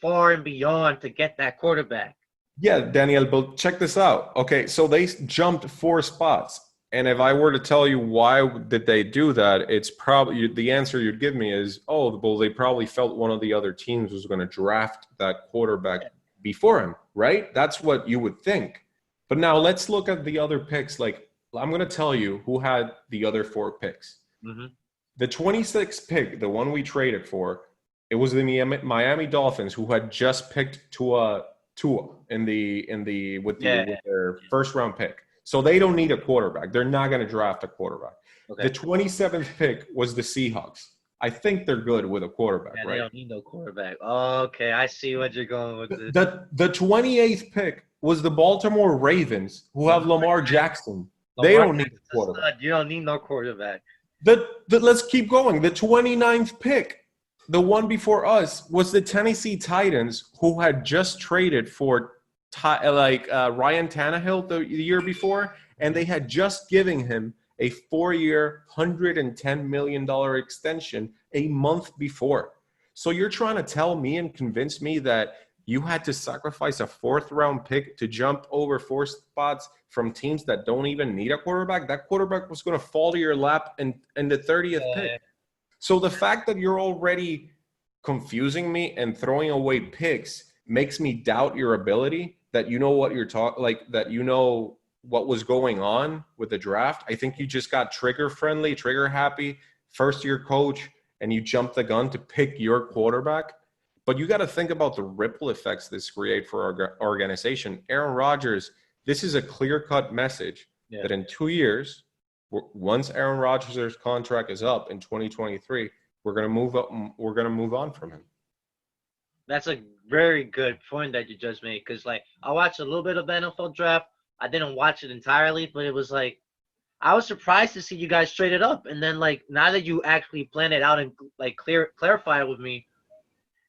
far and beyond to get that quarterback. Yeah, Daniel, but check this out. Okay, so they jumped 4 spots. And if I were to tell you why did they do that, it's probably the answer you'd give me is, oh, well, they probably felt one of the other teams was going to draft that quarterback before him, right? That's what you would think. But now let's look at the other picks. Like, I'm going to tell you who had the other 4 picks. Mm-hmm. The 26th pick, the one we traded for, it was the Miami Dolphins who had just picked Tua with their 1st-round pick. So they don't need a quarterback. They're not going to draft a quarterback. Okay. The 27th pick was the Seahawks. I think they're good with a quarterback, right? They don't need no quarterback. Okay, I see what you're going with this. The 28th pick was the Baltimore Ravens, who have Lamar Jackson. They don't need a quarterback. You don't need no quarterback. Let's keep going. The 29th pick, the one before us, was the Tennessee Titans, who had just traded for Ryan Tannehill the year before, and they had just given him a 4-year, $110 million extension a month before. So you're trying to tell me and convince me that you had to sacrifice a 4th-round pick to jump over 4 spots from teams that don't even need a quarterback? That quarterback was going to fall to your lap in the 30th pick. So the fact that you're already confusing me and throwing away picks makes me doubt your ability, that you know what you're talking, like that you know what was going on with the draft. I think you just got trigger happy, 1st-year coach, and you jumped the gun to pick your quarterback. But you got to think about the ripple effects this create for our organization. Aaron Rodgers, this is a clear-cut message that in 2 years, once Aaron Rodgers' contract is up in 2023, we're going to move up. We're going to move on from him. That's a very good point that you just made, because, like, I watched a little bit of the NFL draft. I didn't watch it entirely, but it was like I was surprised to see you guys trade it up. And then, like, now that you actually plan it out and, like, clarify it with me,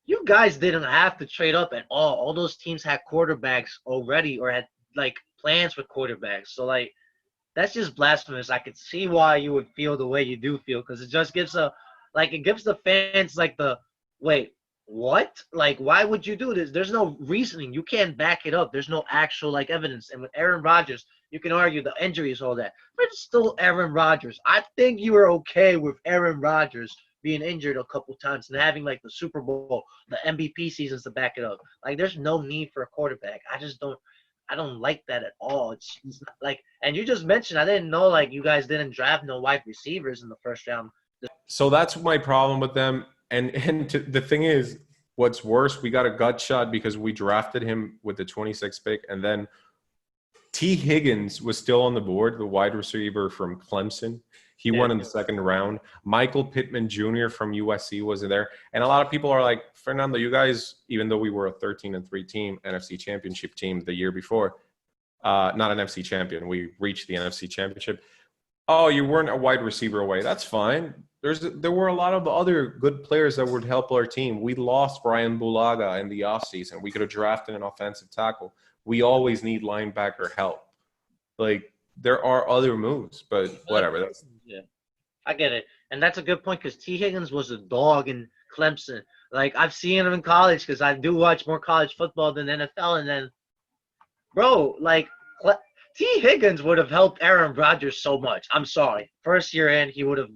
you guys didn't have to trade up at all. All those teams had quarterbacks already or had, like, plans for quarterbacks. So, like, that's just blasphemous. I could see why you would feel the way you do feel, because it just gives it gives the fans, like, wait, what? Like, why would you do this? There's no reasoning. You can't back it up. There's no actual, like, evidence. And with Aaron Rodgers, you can argue the injuries, all that. But it's still Aaron Rodgers. I think you were okay with Aaron Rodgers being injured a couple times and having, like, the Super Bowl, the MVP seasons to back it up. Like, there's no need for a quarterback. I don't like that at all. It's not, like, and you just mentioned, I didn't know, like, you guys didn't draft no wide receivers in the 1st round. So that's my problem with them. And the thing is, what's worse, we got a gut shot because we drafted him with the 26th pick, and then T. Higgins was still on the board, the wide receiver from Clemson. He went in the 2nd round. Michael Pittman Jr. from USC was there. And a lot of people are like, Fernando, you guys, even though we were a 13-3 team, NFC Championship team the year before, not an NFC champion, we reached the NFC Championship. Oh, you weren't a wide receiver away. That's fine. There were a lot of other good players that would help our team. We lost Brian Bulaga in the offseason. We could have drafted an offensive tackle. We always need linebacker help. Like, there are other moves, but whatever. I get it. And that's a good point, because T. Higgins was a dog in Clemson. Like, I've seen him in college, because I do watch more college football than NFL. And then, bro, like, T. Higgins would have helped Aaron Rodgers so much. I'm sorry. 1st year in, he would have –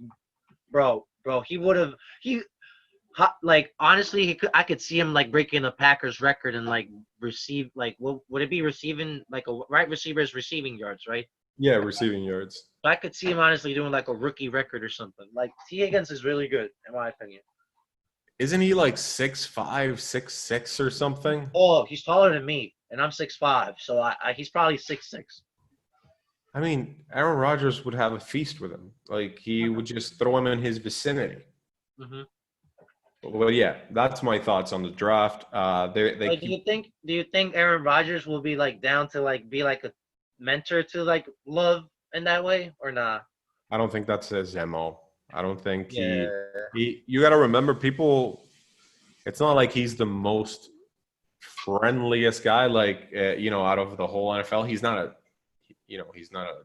honestly, I could see him, like, breaking the Packers record and, like, receive, like, would it be receiving, like, a right receiver's receiving yards, right? Yeah, receiving yards. So I could see him honestly doing, like, a rookie record or something. Like, T. Higgins is really good, in my opinion. Isn't he like 6'5", 6'6" or something? Oh, he's taller than me, and I'm 6'5", so he's probably 6'6". I mean, Aaron Rodgers would have a feast with him. Like, he would just throw him in his vicinity. Mm-hmm. Well, yeah, that's my thoughts on the draft. They Like, do keep. you think Aaron Rodgers will be like down to like be like a mentor to like Love in that way or not? I don't think that's his mo. I don't think Yeah, he. You got to remember, people. It's not like he's the most friendliest guy, like out of the whole NFL. He's not a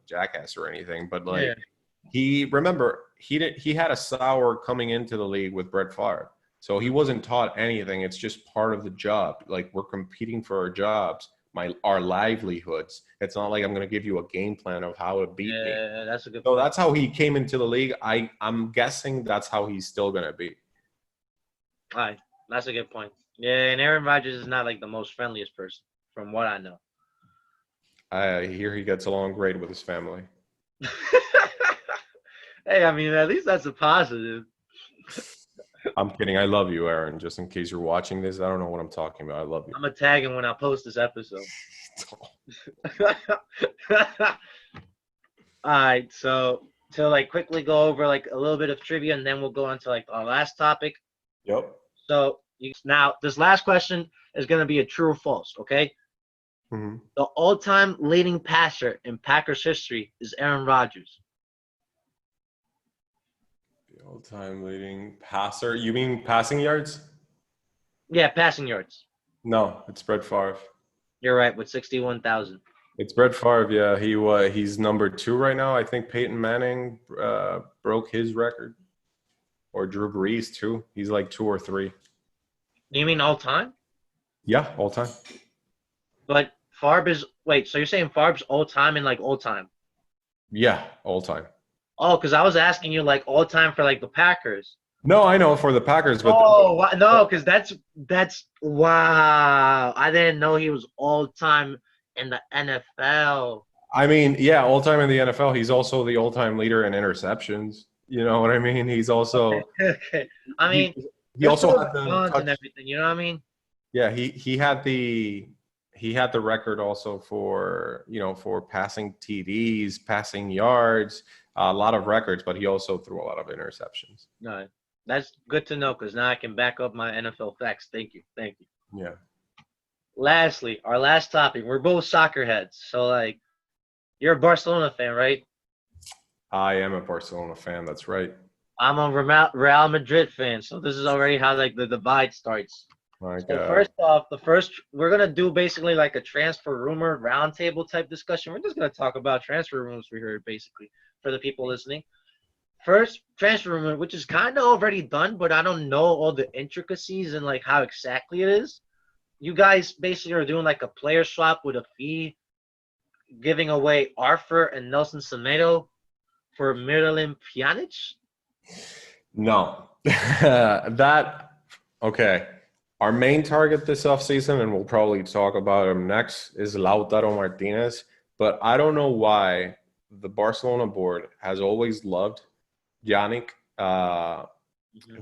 jackass or anything, but yeah, like he had a sour coming into the league with Brett Favre. So he wasn't taught anything. It's just part of the job. Like, we're competing for our jobs, our livelihoods. It's not like I'm going to give you a game plan of how to beat me. yeah. That's a good So point. that's how he came into the league. I'm guessing that's how he's still going to be. All right, that's a good point. Yeah, and Aaron Rodgers is not like the most friendliest person, from what I know. I hear he gets along great with his family. Hey, I mean, at least that's a positive. I'm kidding. I love you, Aaron. Just in case you're watching this, I don't know what I'm talking about. I love you. I'm gonna tag him when I post this episode. All right, so to like quickly go over like a little bit of trivia, and then we'll go on to like our last topic. Yep. So now this last question is gonna be a true or false. Okay. Mm-hmm. The all-time leading passer in Packers history is Aaron Rodgers. The all-time leading passer. You mean passing yards? Yeah, passing yards. No, it's Brett Favre. You're right with 61,000. It's Brett Favre. Yeah, he's number 2 right now. I think Peyton Manning broke his record, or Drew Brees too. He's like 2 or 3. Do you mean all time? Yeah, all time. But Favre is wait. So you're saying Favre's all time and like all time? Yeah, all time. Oh, because I was asking you like all time for like the Packers. No, I know for the Packers, but Oh no, because that's wow. I didn't know he was all time in the NFL. I mean, yeah, all time in the NFL. He's also the all-time leader in interceptions. You know what I mean? He's also Okay. I he, mean, he there's also pros had and the cons and touch. everything. You know what I mean? Yeah, he had the record also for for passing TDs, passing yards, a lot of records, but he also threw a lot of interceptions. No, that's good to know because now I can back up my NFL facts. Thank you. Thank you. Yeah. Lastly, our last topic. We're both soccer heads. So, like, you're a Barcelona fan, right? I am a Barcelona fan. That's right. I'm a Real Madrid fan. So, this is already how, like, the divide starts. Like, So, first off, we're going to do basically like a transfer rumor roundtable type discussion. We're just going to talk about transfer rumors we heard, basically, for the people listening. First transfer rumor, which is kind of already done, but I don't know all the intricacies and, like, how exactly it is. You guys basically are doing like a player swap with a fee, giving away Arthur and Nelson Semedo for Miralem Pjanic. no, that okay. Our main target this offseason, and we'll probably talk about him next, is Lautaro Martinez. But I don't know why the Barcelona board has always loved Yannick,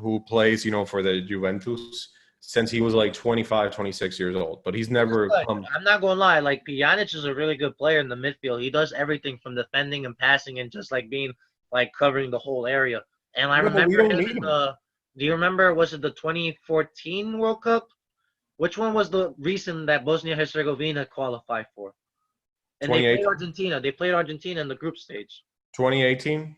who plays, for the Juventus since he was like 25, 26 years old. But he's never come. I'm not gonna lie, like Pjanic is a really good player in the midfield. He does everything from defending and passing and just like being like covering the whole area. And I Yeah, but we remember don't him need in him. do you remember, was it the 2014 World Cup? Which one was the recent that Bosnia Herzegovina qualified for? And they played 2018, Argentina. They played Argentina in the group stage. 2018.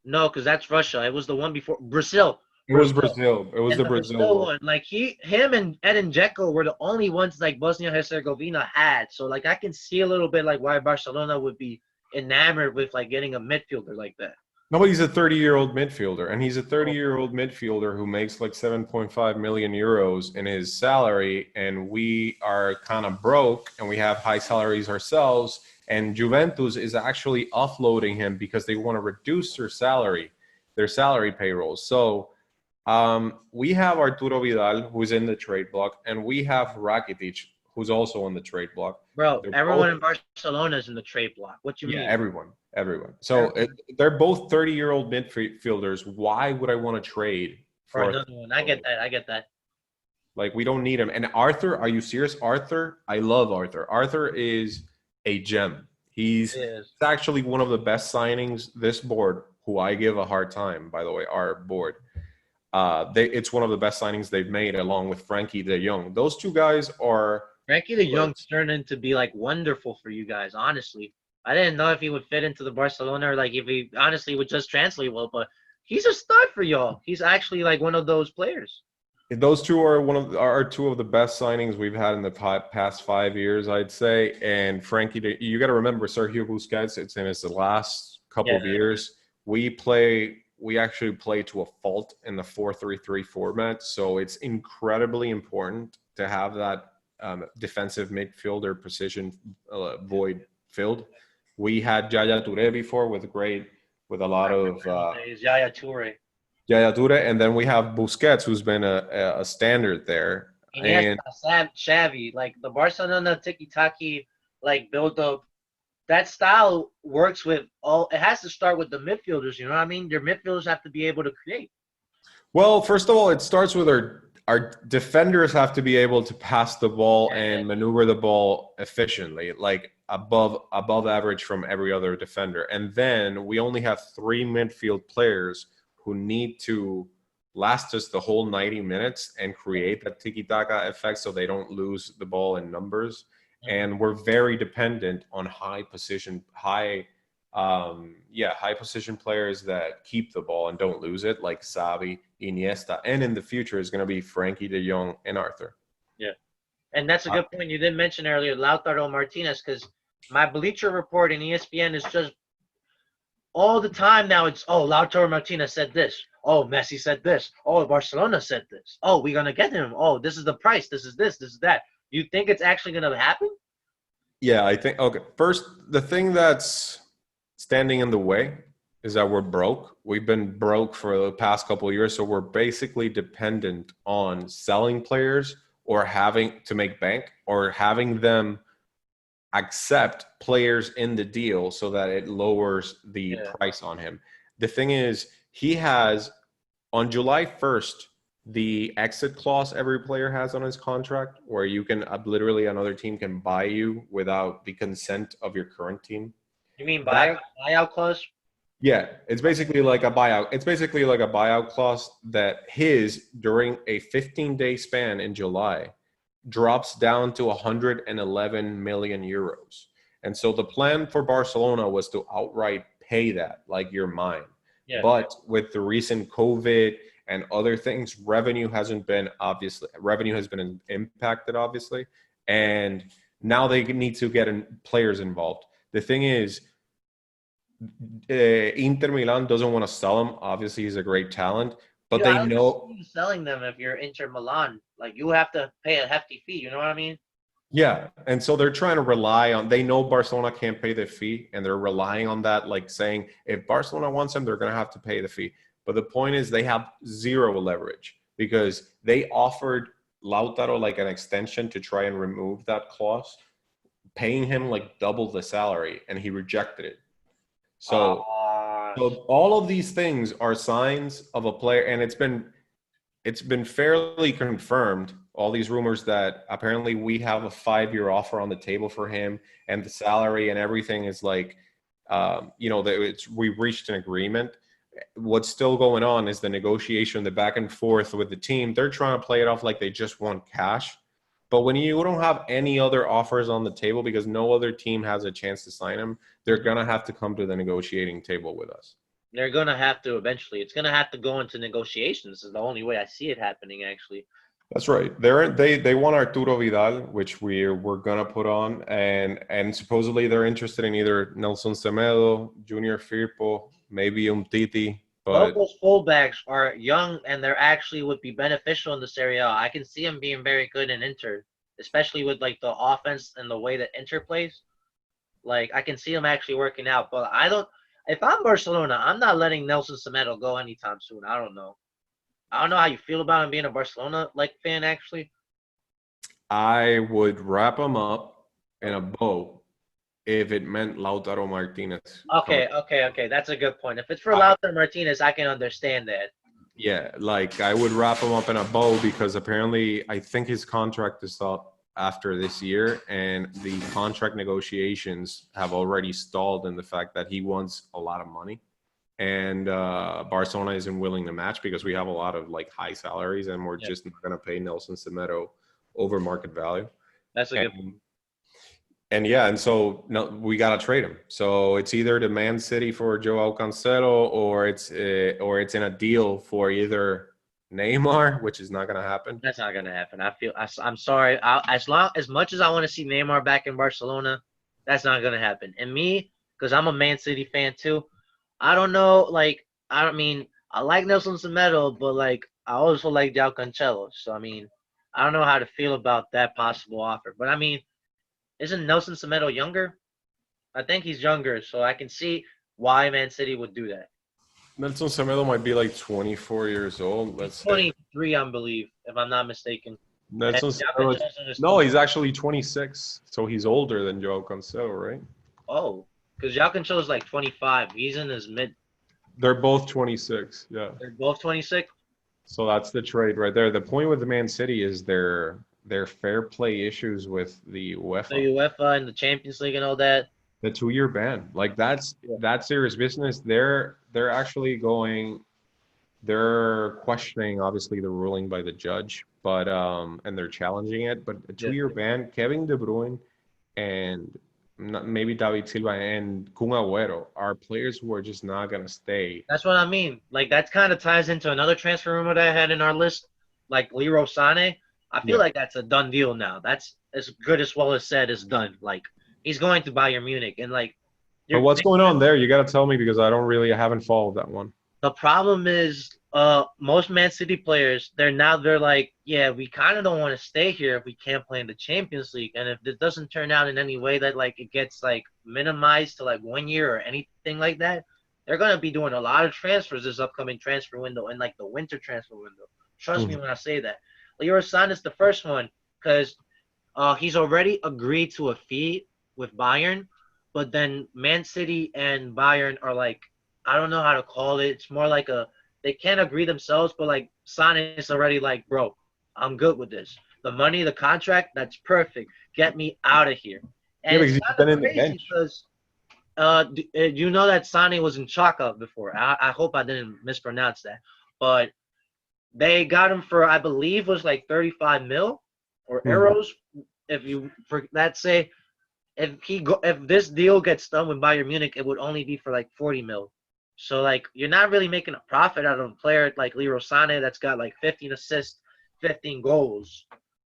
No, because that's Russia. It was the one before Brazil. It was Brazil. It was And the the Brazil Brazil World. one, like him and Edin Dzeko were the only ones like Bosnia Herzegovina had. So like I can see a little bit like why Barcelona would be enamored with like getting a midfielder like that. No, but he's a 30-year-old midfielder, and he's a 30-year-old midfielder who makes like 7.5 million euros in his salary, and we are kind of broke, and we have high salaries ourselves, and Juventus is actually offloading him because they want to reduce their salary payrolls. So we have Arturo Vidal, who's in the trade block, and we have Rakitic, who's also on the trade block. Bro, They're everyone both, in Barcelona is in the trade block. What you yeah, mean? everyone. So they're both 30-year-old midfielders. Why would I want to trade For for another one. I get that. I get that. like, we don't need him. And Arthur, are you serious? Arthur, I love Arthur. Arthur is a gem. He's It is. actually one of the best signings this board, who I give a hard time, by the way, our board. It's one of the best signings they've made, along with Frankie De Jong. Those two guys are Frankie the Young's killers. turned into be like wonderful for you guys. Honestly, I didn't know if he would fit into the Barcelona or like if he honestly would just translate well, but he's a stud for y'all. He's actually like one of those players. Those two are two of the best signings we've had in the past 5 years, I'd say. And Frankie, you got to remember Sergio Busquets. It's in his last couple Yeah, of years. We actually play to a fault in the 4-3-3 format, so it's incredibly important to have that defensive midfielder position void filled. We had Yaya Touré before with a lot of he's Yaya Toure. Yaya Touré, and then we have Busquets, who's been a standard there. Iniesta, And Xavi, like the Barcelona tiki-taki like build up. That style works with all. It has to start with the midfielders. You know what I mean? Your midfielders have to be able to create. well, first of all, it starts with our defenders have to be able to pass the ball Yeah, and maneuver the ball efficiently, like above average from every other defender. And then we only have three midfield players who need to last us the whole 90 minutes and create that tiki-taka effect so they don't lose the ball in numbers. And we're very dependent on high position players that keep the ball and don't lose it, like Xavi, Iniesta, and in the future is going to be Frankie De Jong and Arthur. yeah. And that's a good point. You didn't mention earlier Lautaro Martinez because my Bleacher Report in ESPN is just all the time now. It's Lautaro Martinez said this. Oh, Messi said this. Oh, Barcelona said this. Oh, we're gonna get him. Oh, this is the price. This is this. This is that. You think it's actually gonna happen? Yeah, I think, okay, first, the thing that's standing in the way is that we're broke. We've been broke for the past couple of years, so we're basically dependent on selling players or having to make bank or having them accept players in the deal so that it lowers the price on him. The thing is, he has on July 1st the exit clause every player has on his contract, where you can literally another team can buy you without the consent of your current team. You mean That buyout clause? Yeah, it's basically like a buyout. It's basically like a buyout clause that during a 15-day span in July drops down to 111 million euros. And so the plan for Barcelona was to outright pay that, like you're mine. Yeah. But with the recent COVID and other things, revenue has been impacted, obviously. And now they need to get players involved. The thing is, Inter Milan doesn't want to sell him. Obviously, he's a great talent, but I they don't know. see you selling them if you're Inter Milan. Like you have to pay a hefty fee. You know what I mean? Yeah, and so they're trying to rely on. They know Barcelona can't pay the fee, and they're relying on that, like saying if Barcelona wants him, they're going to have to pay the fee. But the point is, they have zero leverage because they offered Lautaro like an extension to try and remove that clause, paying him like double the salary, and he rejected it. So all of these things are signs of a player, and it's been fairly confirmed. All these rumors that apparently we have a 5-year offer on the table for him, and the salary and everything is like, we've reached an agreement. What's still going on is the negotiation, the back and forth with the team. They're trying to play it off like they just want cash. But when you don't have any other offers on the table because no other team has a chance to sign him, they're going to have to come to the negotiating table with us. They're going to have to eventually. It's going to have to go into negotiations. Is the only way I see it happening, actually. That's right. They want Arturo Vidal, which we're going to put on. And supposedly they're interested in either Nelson Semedo, Junior Firpo, maybe Umtiti. Both But those fullbacks are young, and they're actually would be beneficial in the Serie A. I can see them being very good in Inter, especially with like the offense and the way that Inter plays. Like I can see them actually working out. But I don't. If I'm Barcelona, I'm not letting Nelson Semedo go anytime soon. I don't know. I don't know how you feel about him being a Barcelona like fan. Actually, I would wrap him up in a bow if it meant Lautaro Martinez. Okay. That's a good point. If it's for Lautaro Martinez, I can understand that. Yeah, like I would wrap him up in a bow because apparently I think his contract is up after this year, and the contract negotiations have already stalled in the fact that he wants a lot of money. and Barcelona isn't willing to match because we have a lot of like high salaries, and we're Yeah, just not going to pay Nelson Semedo over market value. that's a good. And yeah, and so no, we got to trade him. So it's either the Man City for Joao Cancelo, or it's in a deal for either Neymar, which is not going to happen. That's not gonna happen. I'm sorry. As much as I want to see Neymar back in Barcelona, that's not gonna happen. And me, because I'm a Man City fan too. I don't know. Like, I don't mean I like Nelson Semedo, but like I also like João Cancelo. So I mean, I don't know how to feel about that possible offer. But I mean, isn't Nelson Semedo younger? I think he's younger, so I can see why Man City would do that. Nelson Semedo might be like 24 years old, He's let's say. 23, I believe, if I'm not mistaken. And Nelson João Semedo Cancelo is no, he's actually 26, so he's older than Joao Cancelo, right? Oh, because João Cancelo is like 25. He's in his mid. They're both 26. Yeah. They're both 26. So that's the trade right there. The point with the Man City is their fair play issues with the The UEFA. UEFA and the Champions League and all that. The 2-year ban. Like that's serious business. They're actually going they're questioning obviously the ruling by the judge, but and they're challenging it. But a 2-year ban, Kevin De Bruyne and maybe David Silva and Kun Agüero are players who are just not gonna stay. That's what I mean. Like that kind of ties into another transfer rumor that I had in our list, like Leroy Sané. I feel Yeah. like that's a done deal now. That's as good as well as said is done. Like he's going to Bayern Munich, and like. But what's going on there? You got to tell me because I haven't followed that one. The problem is, most Man City players, they're like, yeah, we kind of don't want to stay here if we can't play in the Champions League, and if it doesn't turn out in any way that like it gets like minimized to like 1 year or anything like that, they're gonna be doing a lot of transfers this upcoming transfer window and like the winter transfer window. Trust me when I say that. Leroy Sané is the first one because he's already agreed to a fee with Bayern, but then Man City and Bayern are like, I don't know how to call it. It's more like they can't agree themselves, but like Sane is already like, bro, I'm good with this. The money, the contract, that's perfect. Get me out of here. And Yeah, because it's he's kind been of in the crazy bench. because you know that Sane was in Chaka before. I hope I didn't mispronounce that, but they got him for I believe was like 35 mil or euros. If you for let's say if this deal gets done with Bayern Munich, it would only be for like 40 mil. So like you're not really making a profit out of a player like Leroy Sané that's got like 15 assists, 15 goals,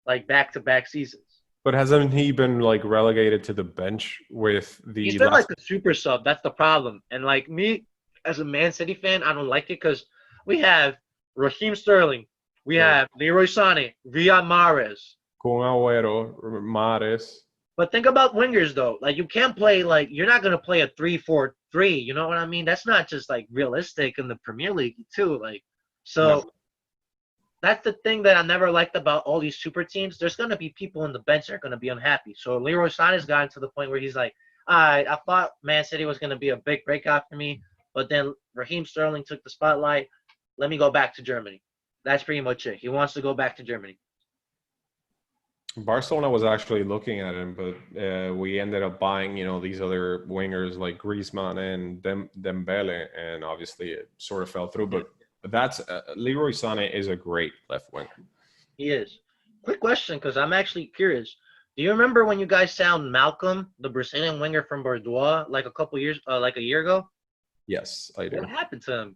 like back-to-back seasons. But hasn't he been like relegated to the bench with the He's been last? like a super sub. That's the problem. And like me as a Man City fan, I don't like it because we have Raheem Sterling, we have Leroy Sané, Riyad Mahrez. Kun Agüero, Mahrez. But think about wingers though. Like you can't play like you're not gonna play a 3-4-3. You know what I mean? That's not just like realistic in the Premier League too. Like so No. that's the thing that I never liked about all these super teams. There's gonna be people on the bench that are gonna be unhappy. So Leroy Sané's gotten to the point where he's like, I thought Man City was gonna be a big breakout for me, but then Raheem Sterling took the spotlight. Let me go back to Germany. That's pretty much it. He wants to go back to Germany. Barcelona was actually looking at him, but we ended up buying, these other wingers like Griezmann and Dembele, and obviously it sort of fell through. But that's Leroy Sané is a great left winger. He is. Quick question, because I'm actually curious. Do you remember when you guys signed Malcolm, the Brazilian winger from Bordeaux, like a year ago? Yes, I do. What happened to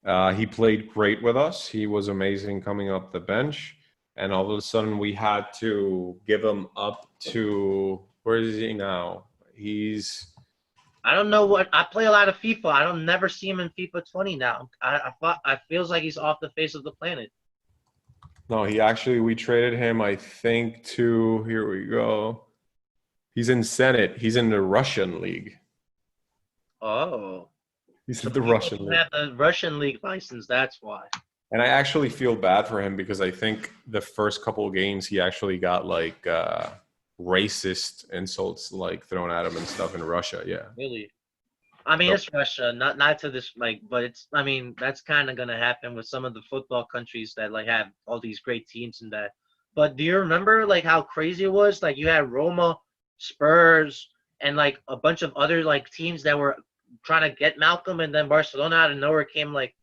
him? He played great with us. He was amazing coming up the bench. And all of a sudden, we had to give him up to – where is he now? I don't know what – I play a lot of FIFA. I don't never see him in FIFA 20 now. I feels like he's off the face of the planet. No, we traded him, I think, to – here we go. He's in Senate. He's in the Russian league. Oh. He's in the Russian league. Have the Russian league license, that's why. And I actually feel bad for him because I think the first couple of games he actually got like racist insults like thrown at him and stuff in Russia. Yeah. Really? I mean, it's Russia, not to this but it's. I mean, that's kind of gonna happen with some of the football countries that like have all these great teams and that. But do you remember like how crazy it was? Like you had Roma, Spurs, and like a bunch of other like teams that were trying to get Malcolm, and then Barcelona out of nowhere came like,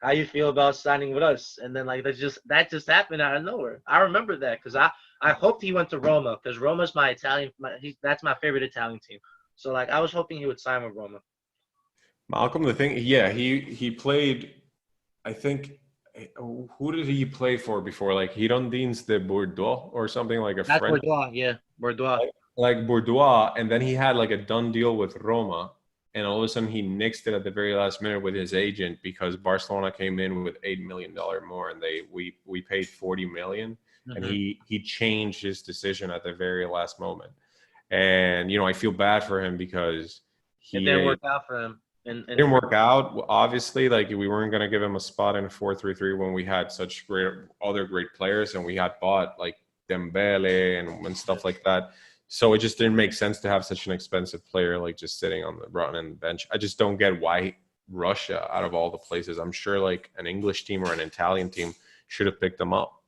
how you feel about signing with us? And then like that just happened out of nowhere. I remember that because I hoped he went to Roma because Roma's my Italian. That's my favorite Italian team. So like I was hoping he would sign with Roma. Malcolm, the thing, yeah, he played. I think who did he play for before? Like Hirondins de Bordeaux or something like a That's French, Bordeaux, yeah, Bordeaux. like Bordeaux, and then he had like a done deal with Roma, and all of a sudden he nixed it at the very last minute with his agent because Barcelona came in with $8 million more, and we paid 40 million, and he changed his decision at the very last moment, and I feel bad for him because It he didn't work out for him. it didn't work out. Obviously, like we weren't going to give him a spot in a 4-3-3 when we had such great players, and we had bought like Dembele and stuff like that. So it just didn't make sense to have such an expensive player like just sitting on the bench. I just don't get why Russia, out of all the places, I'm sure like an English team or an Italian team should have picked them up.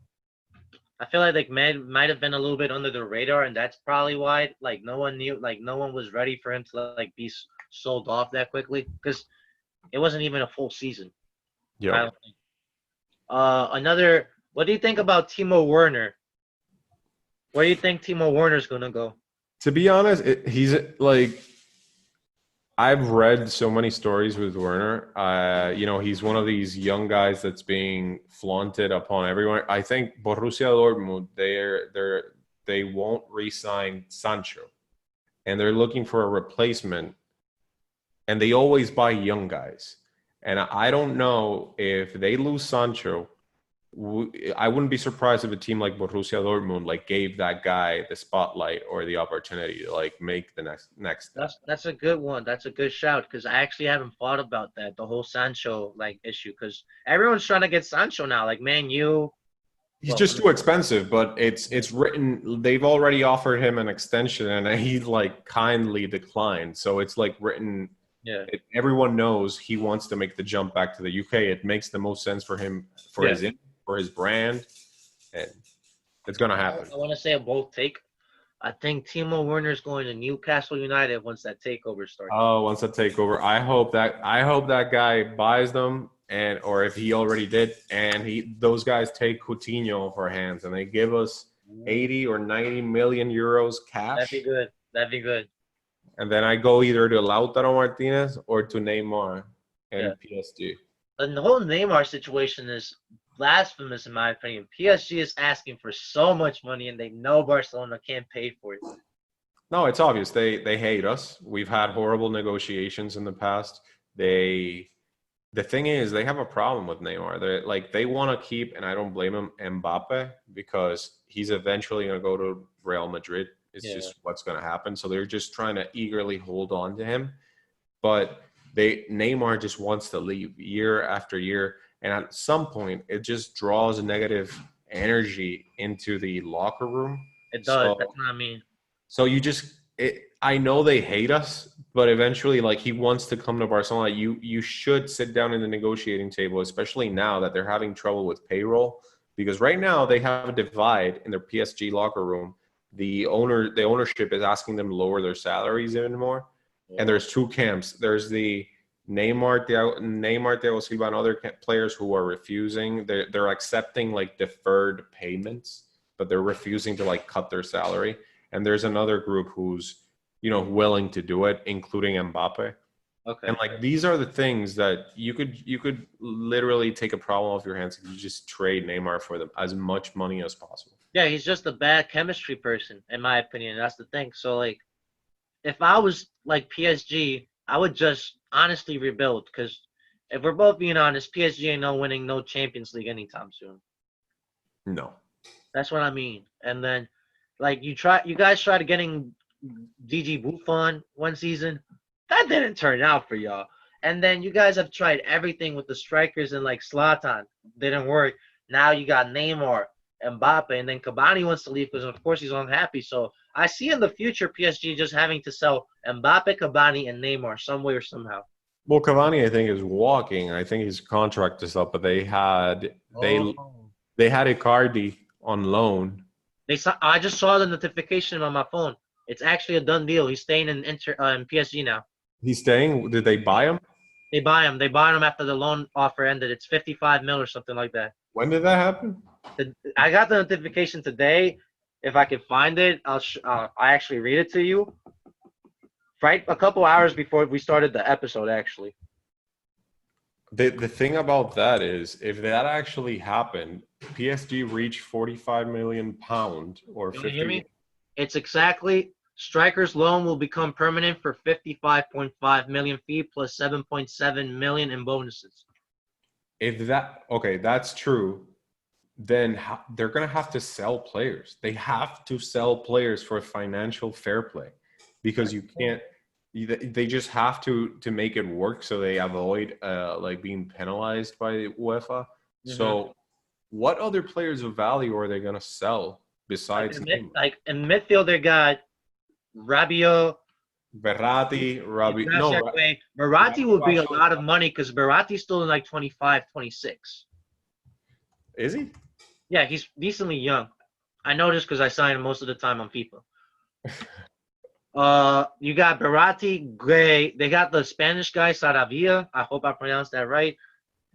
I feel like might have been a little bit under the radar, and that's probably why like no one knew, like no one was ready for him to like be sold off that quickly because it wasn't even a full season. I Yeah. don't think. What do you think about Timo Werner? Where do you think Timo Werner's gonna go? To be honest, he's like, I've read so many stories with Werner. He's one of these young guys that's being flaunted upon everyone. I think Borussia Dortmund, they won't re-sign Sancho, and they're looking for a replacement. And they always buy young guys. And I don't know if they lose Sancho. I wouldn't be surprised if a team like Borussia Dortmund like gave that guy the spotlight or the opportunity to like make the next step. That's a good one. That's a good shout because I actually haven't thought about that, the whole Sancho like issue, because everyone's trying to get Sancho now. Like He's just too expensive, but it's written. They've already offered him an extension, and he like kindly declined. So it's like written. Yeah. Everyone knows he wants to make the jump back to the UK. It makes the most sense for him for his brand, and it's gonna happen. I want to say a bold take. I think Timo Werner's going to Newcastle United once that takeover starts. Oh, once that takeover, I hope that guy buys them, or if he already did, and those guys take Coutinho off our hands, and they give us 80 or 90 million euros cash. That'd be good. And then I go either to Lautaro Martinez or to Neymar and PSG. And the whole Neymar situation is blasphemous in my opinion. PSG is asking for so much money, and they know Barcelona can't pay for it. No, it's obvious. They hate us. We've had horrible negotiations in the past. The thing is, they have a problem with Neymar. They want to keep, and I don't blame him, Mbappe, because he's eventually going to go to Real Madrid. It's just what's going to happen. So they're just trying to eagerly hold on to him. But Neymar just wants to leave year after year. And at some point, it just draws negative energy into the locker room. It does. That's what I mean. So I know they hate us, but eventually, like, he wants to come to Barcelona. You should sit down in the negotiating table, especially now that they're having trouble with payroll. Because right now, they have a divide in their PSG locker room. The ownership is asking them to lower their salaries even more. Yeah. And there's two camps. There's the Neymar, Thiago Silva, and other players who are refusing. They're accepting like deferred payments, but they're refusing to like cut their salary. And there's another group who's willing to do it, including Mbappe. Okay. And like these are the things that you could literally take a problem off your hands if you just trade Neymar for them as much money as possible. Yeah, he's just a bad chemistry person, in my opinion. That's the thing. So, like, if I was, like, PSG, I would just honestly rebuild. Because if we're both being honest, PSG ain't winning no Champions League anytime soon. No. That's what I mean. And then, like, you guys tried getting DG Buffon one season. That didn't turn out for y'all. And then you guys have tried everything with the strikers and, like, Zlatan. Didn't work. Now you got Neymar, Mbappe, and then Cavani wants to leave because, of course, he's unhappy. So I see in the future PSG just having to sell Mbappe, Cavani, and Neymar some way or somehow. Well, Cavani, I think, is walking. I think his contract is up, but they had Icardi on loan. I just saw the notification on my phone. It's actually a done deal. He's staying in PSG now. He's staying. Did they buy him? They buy him. They bought him after the loan offer ended. It's 55 mil or something like that. When did that happen? I got the notification today. If I can find it, I actually read it to you. Right, a couple hours before we started the episode, actually. The thing about that is, if that actually happened, PSG reached 45 million pound or You want to hear 50. me? It's exactly striker's loan will become permanent for 55.5 million fee plus 7.7 million in bonuses. If that's true, then they're gonna have to sell players. They have to sell players for financial fair play, because you can't. They just have to make it work so they avoid like being penalized by UEFA. So, what other players of value are they gonna sell besides Neymar? Like in midfield, they got Rabiot, Verratti, Verratti will be a lot of money because Verratti's still in like 25, 26. Is he? Yeah, he's decently young. I know this because I sign him most of the time on FIFA. You got Verratti, Gray. They got the Spanish guy, Saravia. I hope I pronounced that right.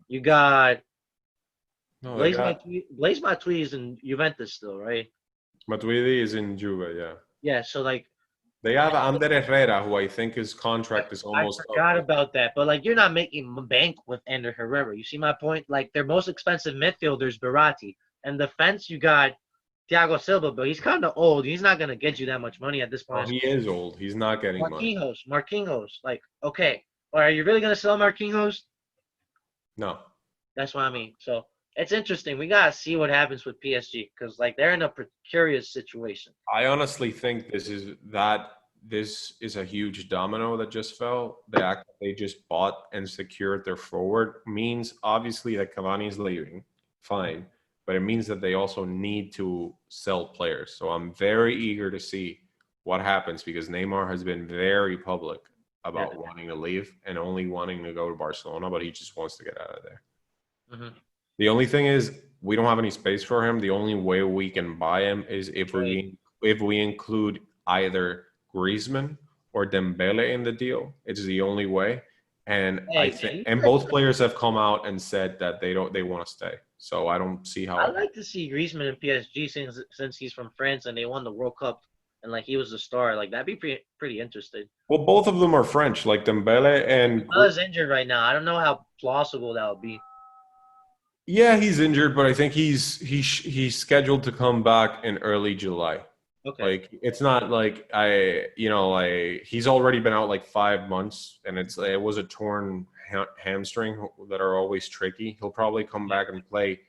You got Blaise Matuidi is in Juventus still, right? Matuidi is in Juve, yeah. Yeah, so like they have Ander Herrera, who I think his contract is almost. I forgot about that, but like you're not making bank with Ander Herrera. You see my point? Like their most expensive midfielders, Verratti, and defense you got Thiago Silva, but he's kind of old. He's not gonna get you that much money at this point. Oh, he is old. He's not getting money. Marquinhos. Like, okay, are you really gonna sell Marquinhos? No. That's what I mean. So it's interesting. We gotta see what happens with PSG because like they're in a precarious situation. I honestly think this is a huge domino that just fell. The act that they just bought and secured their forward means obviously that Cavani's leaving. Fine. But it means that they also need to sell players. So I'm very eager to see what happens because Neymar has been very public about wanting to leave and only wanting to go to Barcelona, but he just wants to get out of there. Mm-hmm. The only thing is we don't have any space for him. The only way we can buy him is if we include either Griezmann or Dembele in the deal. It's the only way. And both players have come out and said that they want to stay. So I don't see how. I like to see Griezmann in PSG since he's from France and they won the World Cup and like he was the star. Like that'd be pretty interesting. Well, both of them are French, like Dembele and. He's injured right now. I don't know how plausible that would be. Yeah, he's injured, but I think he's scheduled to come back in early July. Okay. Like it's not like he's already been out like 5 months, and it was a torn hamstring that are always tricky. He'll probably come back and play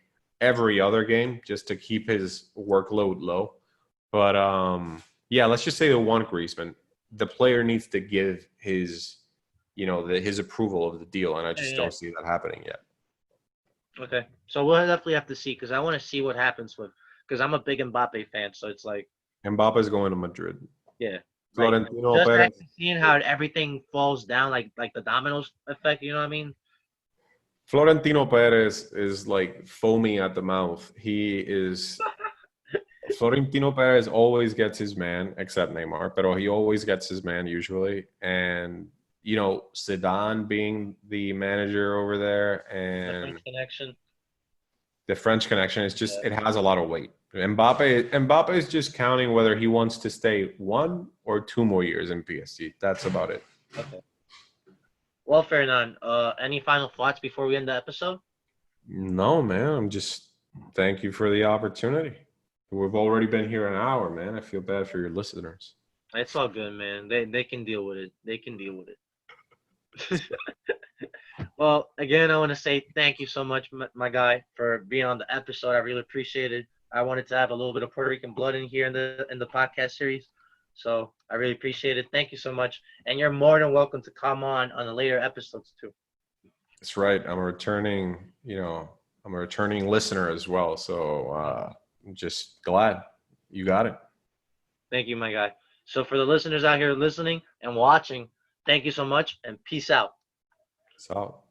every other game just to keep his workload low. But let's just say the one Griezmann, the player needs to give his approval of the deal, and I just don't see that happening yet. Okay, so we'll definitely have to see because I want to see what happens because I'm a big Mbappe fan, so it's like Mbappe's going to Madrid. Yeah. Florentino just Perez. Seeing how everything falls down, like the dominoes effect, you know what I mean? Florentino Perez is like foamy at the mouth. Florentino Perez always gets his man, except Neymar, but he always gets his man usually. And, Zidane being the manager over there and the French connection is just, it has a lot of weight. Mbappe is just counting whether he wants to stay 1 or 2 more years in PSG. That's about it. Okay. Well, Fernan, any final thoughts before we end the episode? No, man. Thank you for the opportunity. We've already been here an hour, man. I feel bad for your listeners. It's all good, man. They can deal with it. They can deal with it. Well, again, I want to say thank you so much, my guy, for being on the episode. I really appreciate it. I wanted to have a little bit of Puerto Rican blood in here in the podcast series, so I really appreciate it. Thank you so much, and you're more than welcome to come on the later episodes too. That's right. I'm a returning listener as well, so I'm just glad you got it. Thank you, my guy. So for the listeners out here listening and watching, thank you so much, and peace out. Peace out.